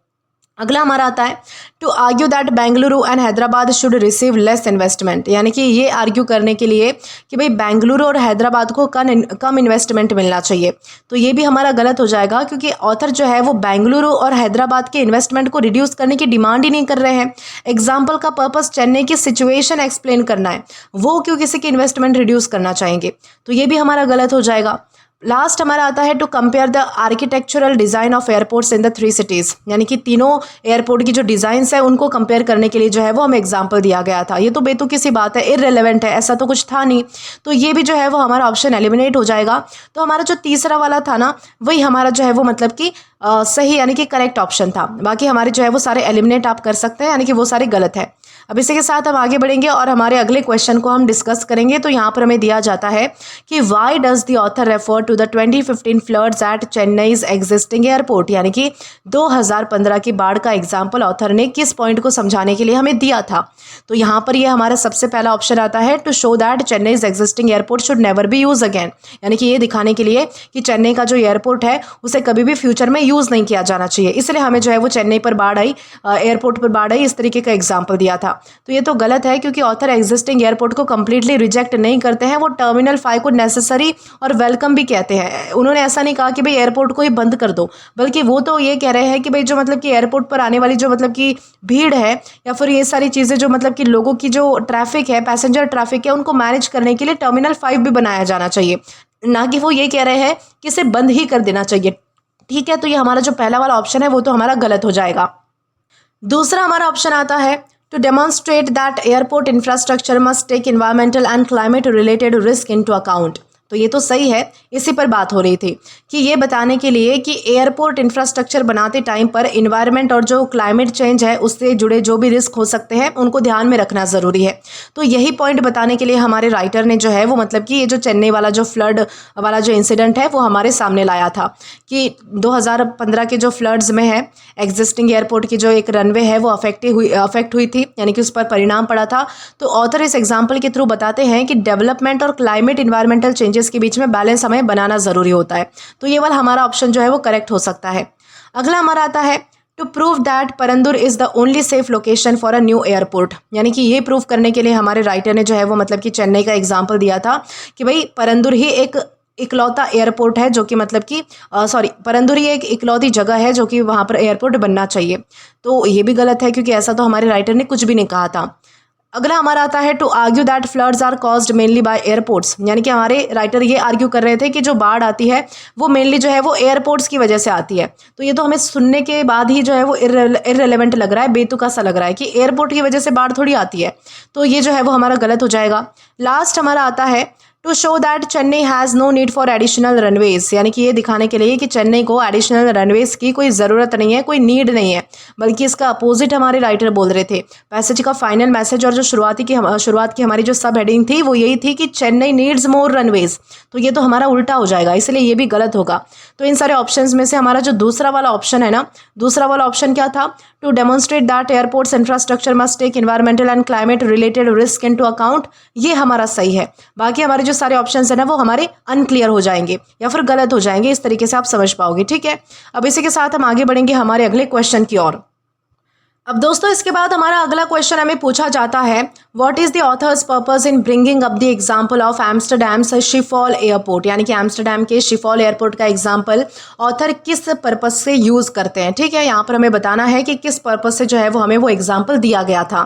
अगला हमारा आता है to argue that Bengaluru and Hyderabad should receive less investment, यानी कि ये आर्ग्यू करने के लिए कि भाई बेंगलुरु और हैदराबाद को कम इन्वेस्टमेंट मिलना चाहिए। तो ये भी हमारा गलत हो जाएगा, क्योंकि ऑथर जो है वो बेंगलुरु और हैदराबाद के इन्वेस्टमेंट को रिड्यूस करने की डिमांड ही नहीं कर रहे हैं। एग्जाम्पल का पर्पस चेन्नई की सिचुएशन एक्सप्लेन करना है, वो क्यों किसी की इन्वेस्टमेंट रिड्यूस करना चाहेंगे। तो ये भी हमारा गलत हो जाएगा। लास्ट हमारा आता है to compare the architectural design of airports in the 3 cities, यानी कि तीनों एयरपोर्ट की जो डिज़ाइंस है उनको कंपेयर करने के लिए जो है वो हमें एग्जांपल दिया गया था। ये तो बेतुकी सी बात है, इररिलेवेंट है, ऐसा तो कुछ था नहीं, तो ये भी जो है वो हमारा ऑप्शन एलिमिनेट हो जाएगा। तो हमारा जो तीसरा वाला था ना, वही हमारा जो है वो मतलब कि सही यानी कि करेक्ट ऑप्शन था। बाकी हमारे जो है वो सारे एलिमिनेट आप कर सकते हैं, यानी कि वो सारे गलत है। अब इसी के साथ हम आगे बढ़ेंगे और हमारे अगले क्वेश्चन को हम डिस्कस करेंगे। तो यहाँ पर हमें दिया जाता है कि why does the author refer to the 2015 floods at Chennai's existing airport, यानी कि 2015 की बाढ़ का एग्जाम्पल ऑथर ने किस पॉइंट को समझाने के लिए हमें दिया था। तो यहाँ पर ये हमारा सबसे पहला ऑप्शन आता है to show that Chennai's existing airport should never be use again, यानी कि ये दिखाने के लिए कि चेन्नई का जो एयरपोर्ट है उसे कभी भी फ्यूचर में यूज़ नहीं किया जाना चाहिए, इसलिए हमें जो है वो चेन्नई पर बाढ़ आई, एयरपोर्ट पर बाढ़ आई, इस तरीके का एग्जाम्पल दिया था। तो ये तो गलत है, क्योंकि ऑथर एग्जिस्टिंग एयरपोर्ट को कंप्लीटली रिजेक्ट नहीं करते हैं, वो टर्मिनल 5 को नेसेसरी और वेलकम भी कहते हैं। उन्होंने ऐसा नहीं कहा कि भाई एयरपोर्ट को ही बंद कर दो, बल्कि वो तो ये कह रहे हैं कि भाई जो मतलब कि एयरपोर्ट पर आने वाली जो मतलब कि भीड़ है या फिर ये सारी चीज़ें जो मतलब कि लोगों की जो ट्रैफिक है, पैसेंजर ट्रैफिक है, उनको मैनेज करने के लिए टर्मिनल 5 भी बनाया जाना चाहिए, ना कि वो ये कह रहे हैं कि इसे बंद ही कर देना चाहिए। ठीक है, तो ये हमारा जो पहला वाला ऑप्शन है वो तो हमारा गलत हो जाएगा। दूसरा हमारा ऑप्शन आता है to demonstrate that airport infrastructure must take environmental and climate related risk into account. तो ये तो सही है, इसी पर बात हो रही थी कि ये बताने के लिए कि एयरपोर्ट इंफ्रास्ट्रक्चर बनाते टाइम पर इन्वायरमेंट और जो क्लाइमेट चेंज है उससे जुड़े जो भी रिस्क हो सकते हैं उनको ध्यान में रखना ज़रूरी है। तो यही पॉइंट बताने के लिए हमारे राइटर ने जो है वो मतलब कि ये जो चेन्नई वाला जो फ्लड वाला जो इंसिडेंट है वो हमारे सामने लाया था कि 2015 के जो फ्लड्स में है एग्जिस्टिंग एयरपोर्ट की जो एक रनवे है वो अफेक्ट हुई थी, यानी कि उस पर परिणाम पड़ा था। तो ऑथर इस एग्जाम्पल के थ्रू बताते हैं कि डेवलपमेंट और क्लाइमेट इन्वायरमेंटल चेंजेस के बीच में बैलेंस हमें बनाना ज़रूरी होता है। तो ये वाला हमारा ऑप्शन जो है वो करेक्ट हो सकता है। अगला हमारा आता है to prove that Parandur is the only safe location for a new airport, यानी कि ये प्रूव करने के लिए हमारे राइटर ने जो है वो मतलब कि चेन्नई का एग्जाम्पल दिया था कि भाई परंदुर ही एक इकलौता एयरपोर्ट है जो कि मतलब कि परंदुर ही एक इकलौती जगह है जो कि वहाँ पर एयरपोर्ट बनना चाहिए। तो ये भी गलत है, क्योंकि ऐसा तो हमारे राइटर ने कुछ भी नहीं कहा था। अगला हमारा आता है to argue that floods are caused mainly by airports, यानी कि हमारे राइटर ये आर्ग्यू कर रहे थे कि जो बाढ़ आती है वो मेनली जो है वो एयरपोर्ट्स की वजह से आती है। तो ये तो हमें सुनने के बाद ही जो है वो इररिलेवेंट लग रहा है, बेतुका सा लग रहा है कि एयरपोर्ट की वजह से बाढ़ थोड़ी आती है। तो ये जो है वो हमारा गलत हो जाएगा। लास्ट हमारा आता है to show that Chennai has no need for additional runways, यानी कि ये दिखाने के लिए कि चेन्नई को एडिशनल रनवेज की कोई ज़रूरत नहीं है, कोई नीड नहीं है, बल्कि इसका अपोजिट हमारे राइटर बोल रहे थे। पैसेज का फाइनल मैसेज और जो शुरुआत की हमारी जो सब हेडिंग थी वो यही थी कि चेन्नई नीड्स मोर रनवेज। तो ये तो हमारा उल्टा हो जाएगा, इसलिए ये भी गलत होगा। तो इन सारे ऑप्शंस में से हमारा जो दूसरा वाला ऑप्शन है ना, दूसरा वाला ऑप्शन क्या था, to demonstrate that airports infrastructure must take environmental and climate related risk into account, ये हमारा सही है। बाकी हमारे जो सारे ऑप्शंस है ना वो हमारे अनक्लियर हो जाएंगे या फिर गलत हो जाएंगे, इस तरीके से आप समझ पाओगे। ठीक है, अब इसी के साथ हम आगे बढ़ेंगे हमारे अगले क्वेश्चन की ओर। अब दोस्तों इसके बाद हमारा अगला क्वेश्चन हमें पूछा जाता है what is the author's purpose in bringing up the example of Amsterdam's Schiphol airport, यानी कि एम्स्टरडैम के शिफॉल एयरपोर्ट का एग्जांपल ऑथर किस पर्पस से यूज करते हैं। ठीक है, यहाँ पर हमें बताना है कि किस पर्पस से जो है वो हमें वो एग्जाम्पल दिया गया था।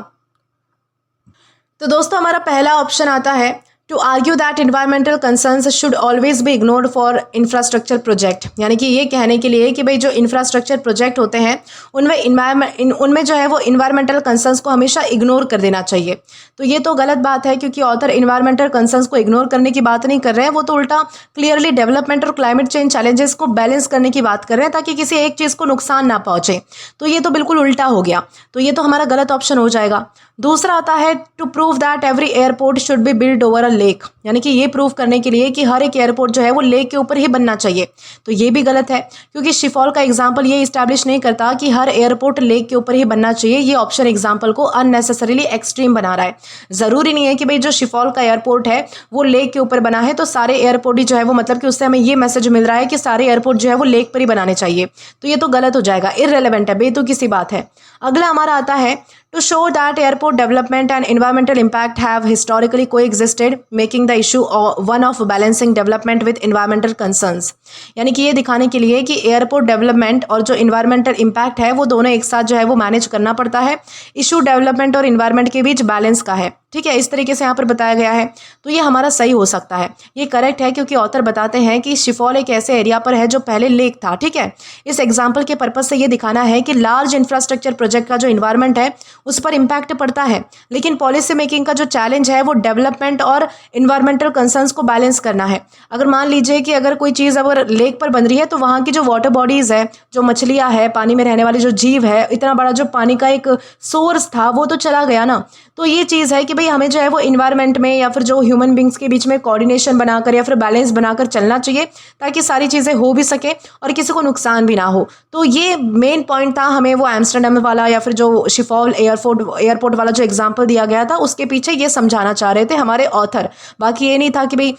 तो दोस्तों हमारा पहला ऑप्शन आता है to argue that environmental concerns should always be ignored for infrastructure project, यानी कि ये कहने के लिए कि भाई जो इंफ्रास्ट्रक्चर प्रोजेक्ट होते हैं उनमें जो है वो इन्वायरमेंटल कंसर्न्स को हमेशा इग्नोर कर देना चाहिए। तो ये तो गलत बात है, क्योंकि ऑथर इन्वायरमेंटल कंसर्न्स को इग्नोर करने की बात नहीं कर रहे हैं, वो तो उल्टा क्लियरली डेवलपमेंट और क्लाइमेट चेंज चैलेंजेस को बैलेंस करने की बात कर रहे हैं ताकि किसी एक चीज़ को नुकसान ना पहुंचे। तो ये तो बिल्कुल उल्टा हो गया, तो ये तो हमारा गलत ऑप्शन हो जाएगा। दूसरा आता है to prove that every airport should be build over a lake, यानी कि ये प्रूव करने के लिए कि हर एक एयरपोर्ट जो है वो लेक के ऊपर ही बनना चाहिए। तो ये भी गलत है, क्योंकि शिफॉल का एग्जाम्पल ये इस्टेब्लिश नहीं करता कि हर एयरपोर्ट लेक के ऊपर ही बनना चाहिए। ये ऑप्शन एग्जाम्पल को अननेसेसरीली एक्सट्रीम बना रहा है। ज़रूरी नहीं है कि भाई जो शिफॉल का एयरपोर्ट है वो लेक के ऊपर बना है तो सारे एयरपोर्ट ही जो है वो मतलब कि उससे हमें ये मैसेज मिल रहा है कि सारे एयरपोर्ट जो है वो लेक पर ही बनाने चाहिए। तो ये तो गलत हो जाएगा, इररिलेवेंट है, बेतुकी सी बात है। अगला हमारा आता है to show that airport development and environmental impact have historically coexisted, making the issue one of balancing development with environmental concerns, यानी कि ये दिखाने के लिए कि एयरपोर्ट डेवलपमेंट और जो इन्वायरमेंटल इम्पैक्ट है वो दोनों एक साथ जो है वो मैनेज करना पड़ता है। इशू डेवलपमेंट और इन्वायरमेंट के बीच बैलेंस का है। ठीक है, इस तरीके से यहाँ पर बताया गया है। तो ये हमारा सही हो सकता है, ये करेक्ट है, क्योंकि ऑथर बताते हैं कि शिफॉल एक ऐसे एरिया पर है जो पहले लेक था। ठीक है, इस एग्जाम्पल के पर्पज से ये दिखाना है कि लार्ज इंफ्रास्ट्रक्चर प्रोजेक्ट का जो इन्वायरमेंट है उस पर इम्पैक्ट पड़ता है, लेकिन पॉलिसी मेकिंग का जो चैलेंज है वो डेवलपमेंट और इन्वायरमेंटल कंसर्न्स को बैलेंस करना है। अगर मान लीजिए कि अगर कोई चीज़ अगर लेक पर बन रही है तो वहाँ की जो वाटर बॉडीज़ है, जो मछलियाँ है, पानी में रहने वाले जो जीव है, इतना बड़ा जो पानी का एक सोर्स था वो तो चला गया ना। तो ये चीज़ है कि भाई हमें जो है वो इन्वायरमेंट में या फिर जो ह्यूमन बींग्स के बीच में कोऑर्डिनेशन बनाकर या फिर बैलेंस बनाकर चलना चाहिए, ताकि सारी चीज़ें हो भी सके और किसी को नुकसान भी ना हो। तो ये मेन पॉइंट था, हमें वो एम्स्टर्डम वाला या फिर जो शिफॉल एयरपोर्ट वाला जो एग्जाम्पल दिया गया था उसके पीछे ये समझाना चाह रहे थे हमारे ऑथर। बाकी ये नहीं था कि भाई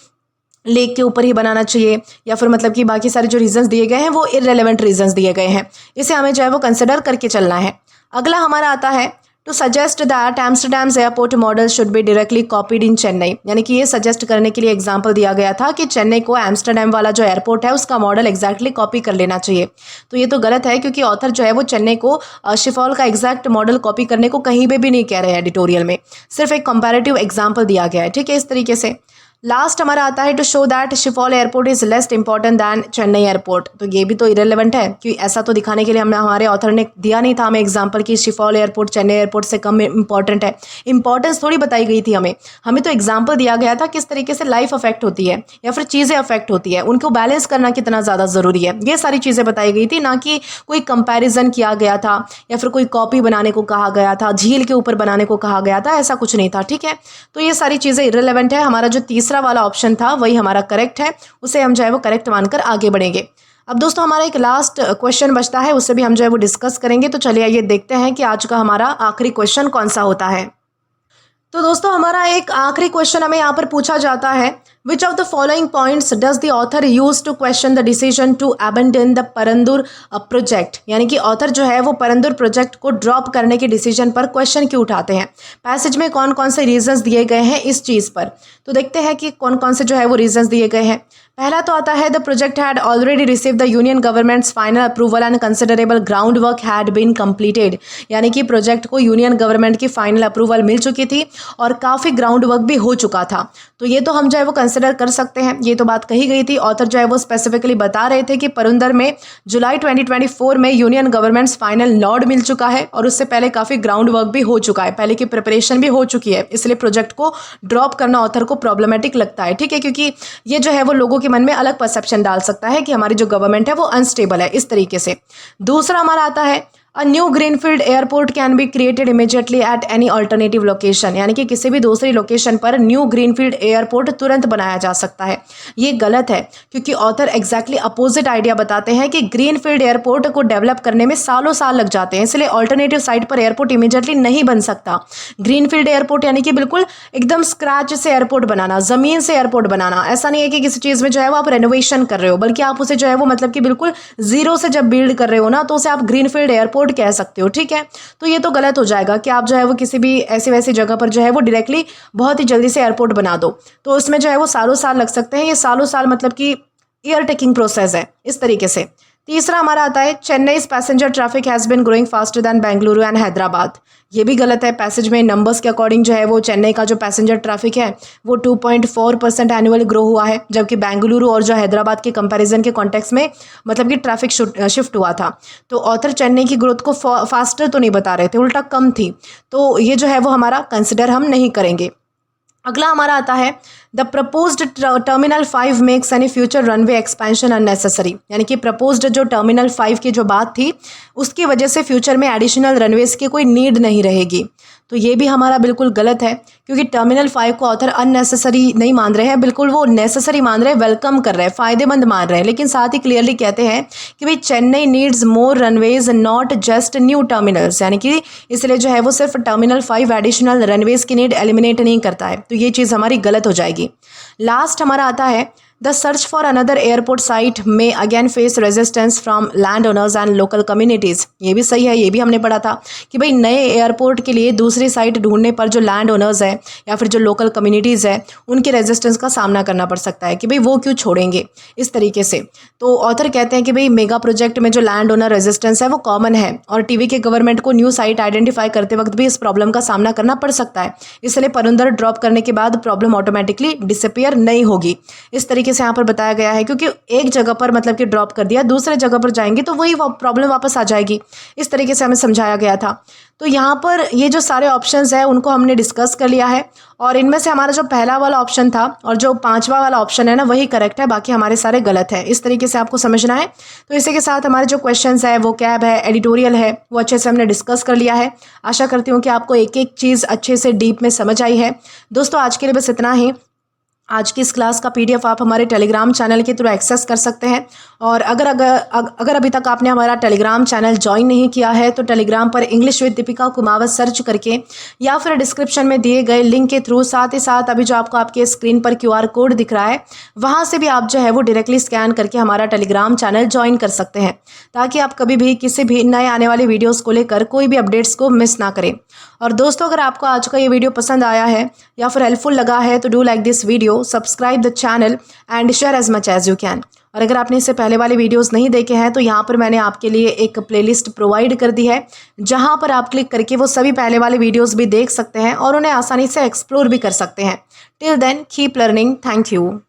लेक के ऊपर ही बनाना चाहिए, या फिर मतलब कि बाकी सारे जो रीजंस दिए गए हैं वो इररिलेवेंट रीजंस दिए गए हैं। इसे हमें जो है वो कंसिडर करके चलना है। अगला हमारा आता है to suggest that Amsterdam's airport model should be directly copied in Chennai, यानी कि ये सजेस्ट करने के लिए एग्जांपल दिया गया था कि चेन्नई को एम्स्टरडैम वाला जो एयरपोर्ट है उसका मॉडल एग्जैक्टली कॉपी कर लेना चाहिए। तो ये तो गलत है, क्योंकि ऑथर जो है वो चेन्नई को शिफॉल का एग्जैक्ट मॉडल कॉपी करने को कहीं पे भी नहीं कह रहे हैं एडिटोरियल में, सिर्फ एक कंपैरेटिव एग्जाम्पल दिया गया है। ठीक है, इस तरीके से लास्ट हमारा आता है to show that Schiphol airport is less important than Chennai airport. तो ये भी तो इरेलीवेंट है, क्योंकि ऐसा तो दिखाने के लिए हमारे ऑथर ने दिया नहीं था हमें एग्जांपल कि शिफॉल एयरपोर्ट चेन्नई एयरपोर्ट से कम इंपॉर्टेंट है। इंपॉर्टेंस थोड़ी बताई गई थी हमें तो एग्जाम्पल दिया गया था किस तरीके से लाइफ अफेक्ट होती है या फिर चीज़ें अफेक्ट होती है, उनको बैलेंस करना कितना ज़्यादा ज़रूरी है, ये सारी चीज़ें बताई गई थी। ना कि कोई कंपैरिजन किया गया था या फिर कोई कॉपी बनाने को कहा गया था, झील के ऊपर बनाने को कहा गया था, ऐसा कुछ नहीं था। ठीक है, तो ये सारी चीज़ें इरेलीवेंट है। हमारा जो तीसरा वाला ऑप्शन था वही हमारा करेक्ट है, उसे हम जो है वो करेक्ट मानकर आगे बढ़ेंगे। अब दोस्तों हमारा एक लास्ट क्वेश्चन बचता है, उससे भी हम जो है वो डिस्कस करेंगे। तो चलिए आइए देखते हैं कि आज का हमारा आखिरी क्वेश्चन कौन सा होता है। तो दोस्तों हमारा एक आखिरी क्वेश्चन हमें यहाँ पर पूछा जाता है, which of the following points does the author use to question the decision to abandon the Parandur project, यानी कि ऑथर जो है वो परंदूर प्रोजेक्ट को ड्रॉप करने के डिसीजन पर क्वेश्चन क्यों उठाते हैं। पैसेज में कौन कौन से रीजंस दिए गए हैं इस चीज़ पर, तो देखते हैं कि कौन कौन से जो है वो रीजंस दिए गए हैं। पहला तो आता है the project had already receive the union government's final approval and considerable ground work had been completed, यानी कि प्रोजेक्ट को यूनियन गवर्नमेंट की फाइनल अप्रूवल मिल चुकी थी और काफ़ी ग्राउंड वर्क भी हो चुका था। तो ये तो हम जो है वो कंसिडर कर सकते हैं, ये तो बात कही गई थी। ऑथर जो है वो स्पेसिफिकली बता रहे थे कि पुरंदर में जुलाई 2024 में यूनियन गवर्नमेंट्स फाइनल नॉड मिल चुका है और उससे पहले काफ़ी ग्राउंड वर्क भी हो चुका है, पहले की प्रिपरेशन भी हो चुकी है, इसलिए प्रोजेक्ट को ड्रॉप करना ऑथर को प्रॉब्लमेटिक लगता है। ठीक है, क्योंकि ये जो है वो लोगों के मन में अलग परसेप्शन डाल सकता है कि हमारी जो गवर्नमेंट है वो अनस्टेबल है, इस तरीके से। दूसरा हमारा आता है a new greenfield airport can be created immediately at any alternative location, यानी कि किसी भी दूसरी लोकेशन पर न्यू ग्रीनफील्ड एयरपोर्ट तुरंत बनाया जा सकता है। ये गलत है, क्योंकि ऑथर एग्जैक्टली अपोजिट आइडिया बताते हैं कि ग्रीनफील्ड एयरपोर्ट को डेवलप करने में सालों साल लग जाते हैं, इसलिए अल्टरनेटिव साइट पर एयरपोर्ट इमीडिएटली नहीं बन सकता। ग्रीनफील्ड एयरपोर्ट यानी कि बिल्कुल एकदम स्क्रैच से एयरपोर्ट बनाना, ज़मीन से एयरपोर्ट बनाना, ऐसा नहीं है कि किसी चीज़ में जो है वो आप रेनोवेशन कर रहे हो, बल्कि आप उसे जो है वो मतलब कि बिल्कुल जीरो से जब बिल्ड कर रहे हो ना, तो उसे आप ग्रीनफील्ड एयरपोर्ट कह सकते हो। ठीक है, तो ये तो गलत हो जाएगा कि आप जो है वो किसी भी ऐसी वैसी जगह पर जो है वो डायरेक्टली बहुत ही जल्दी से एयरपोर्ट बना दो, तो उसमें जो है वो सालों साल लग सकते हैं। ये सालों साल मतलब कि ईयर टेकिंग प्रोसेस है, इस तरीके से। तीसरा हमारा आता है Chennai passenger traffic has been growing faster than Bengaluru and Hyderabad. ये भी गलत है। पैसेज में नंबर्स के अकॉर्डिंग जो है वो चेन्नई का जो पैसेंजर ट्रैफिक है वो 2.4% एनुअली ग्रो हुआ है, जबकि बेंगलुरु और जो हैदराबाद के कंपैरिजन के कॉन्टेक्स्ट में मतलब कि ट्रैफिक शिफ्ट हुआ था। तो ऑथर चेन्नई की ग्रोथ को फास्टर तो नहीं बता रहे थे, उल्टा कम थी, तो ये जो है वो हमारा कंसिडर हम नहीं करेंगे। अगला हमारा आता है the proposed terminal 5 makes any future runway expansion unnecessary, यानी कि प्रपोज्ड जो टर्मिनल 5 की जो बात थी उसकी वजह से फ्यूचर में एडिशनल रनवेज की कोई नीड नहीं रहेगी। तो ये भी हमारा बिल्कुल गलत है, क्योंकि टर्मिनल 5 को ऑथर अननेसेसरी नहीं मान रहे हैं, बिल्कुल वो नेसेसरी मान रहे हैं, वेलकम कर रहे हैं, फ़ायदेमंद मान रहे हैं, लेकिन साथ ही क्लियरली कहते हैं कि भाई Chennai needs more runways not just new terminals, यानी कि इसलिए जो है वो सिर्फ टर्मिनल 5 एडिशनल रनवेज की नीड एलिमिनेट नहीं करता है। तो ये चीज़ हमारी गलत हो जाएगी। लास्ट हमारा आता है the search for another airport site में again face resistance from land owners and local communities. ये भी सही है, ये भी हमने पढ़ा था कि भाई नए एयरपोर्ट के लिए दूसरी साइट ढूंढने पर जो लैंड ओनर्स है या फिर जो लोकल कम्युनिटीज़ है उनके रेजिस्टेंस का सामना करना पड़ सकता है कि भाई वो क्यों छोड़ेंगे इस तरीके से। तो ऑथर कहते हैं कि भाई मेगा प्रोजेक्ट में जो लैंड ओनर रेजिस्टेंस है वो कॉमन है और टीवी के गवर्नमेंट को न्यू साइट आइडेंटिफाई करते वक्त भी इस प्रॉब्लम का सामना करना पड़ सकता है, इसलिए परुंदर ड्रॉप करने के बाद प्रॉब्लम ऑटोमेटिकली डिसअपियर नहीं होगी। इस तरीके से यहाँ पर बताया गया है, क्योंकि एक जगह पर मतलब कि ड्रॉप कर दिया, दूसरे जगह पर जाएंगे तो वही प्रॉब्लम वापस आ जाएगी। इस तरीके से हमें समझाया गया था। तो यहाँ पर ये जो सारे ऑप्शंस है उनको हमने डिस्कस कर लिया है और इनमें से हमारा जो पहला वाला ऑप्शन था और जो पांचवा वाला ऑप्शन है ना वही करेक्ट है, बाकी हमारे सारे गलत है। इस तरीके से आपको समझना है। तो इसी के साथ हमारे जो क्वेश्चंस है, वो कैब है, एडिटोरियल है, वो अच्छे से हमने डिस्कस कर लिया है। आशा करती हूँ कि आपको एक एक चीज़ अच्छे से डीप में समझ आई है। दोस्तों आज के लिए बस इतना ही। आज की इस क्लास का पीडीएफ आप हमारे टेलीग्राम चैनल के थ्रू एक्सेस कर सकते हैं और अगर अभी तक आपने हमारा टेलीग्राम चैनल ज्वाइन नहीं किया है तो टेलीग्राम पर English with Deepika Kumawat search करके या फिर डिस्क्रिप्शन में दिए गए लिंक के थ्रू, साथ ही साथ अभी जो आपको आपके स्क्रीन पर QR कोड दिख रहा है वहाँ से भी आप जो है वो डायरेक्टली स्कैन करके हमारा टेलीग्राम चैनल ज्वाइन कर सकते हैं, ताकि आप कभी भी किसी भी नए आने वाले वीडियोज़ को लेकर कोई भी अपडेट्स को मिस ना करें। और दोस्तों अगर आपको आज का ये वीडियो पसंद आया है या फिर हेल्पफुल लगा है तो do like this video, subscribe the channel and share as much as you can. और अगर आपने इससे पहले वाले वीडियोस नहीं देखे हैं तो यहाँ पर मैंने आपके लिए एक प्लेलिस्ट प्रोवाइड कर दी है, जहाँ पर आप क्लिक करके वो सभी पहले वाले वीडियोस भी देख सकते हैं और उन्हें आसानी से एक्सप्लोर भी कर सकते हैं। Till then keep learning. Thank you.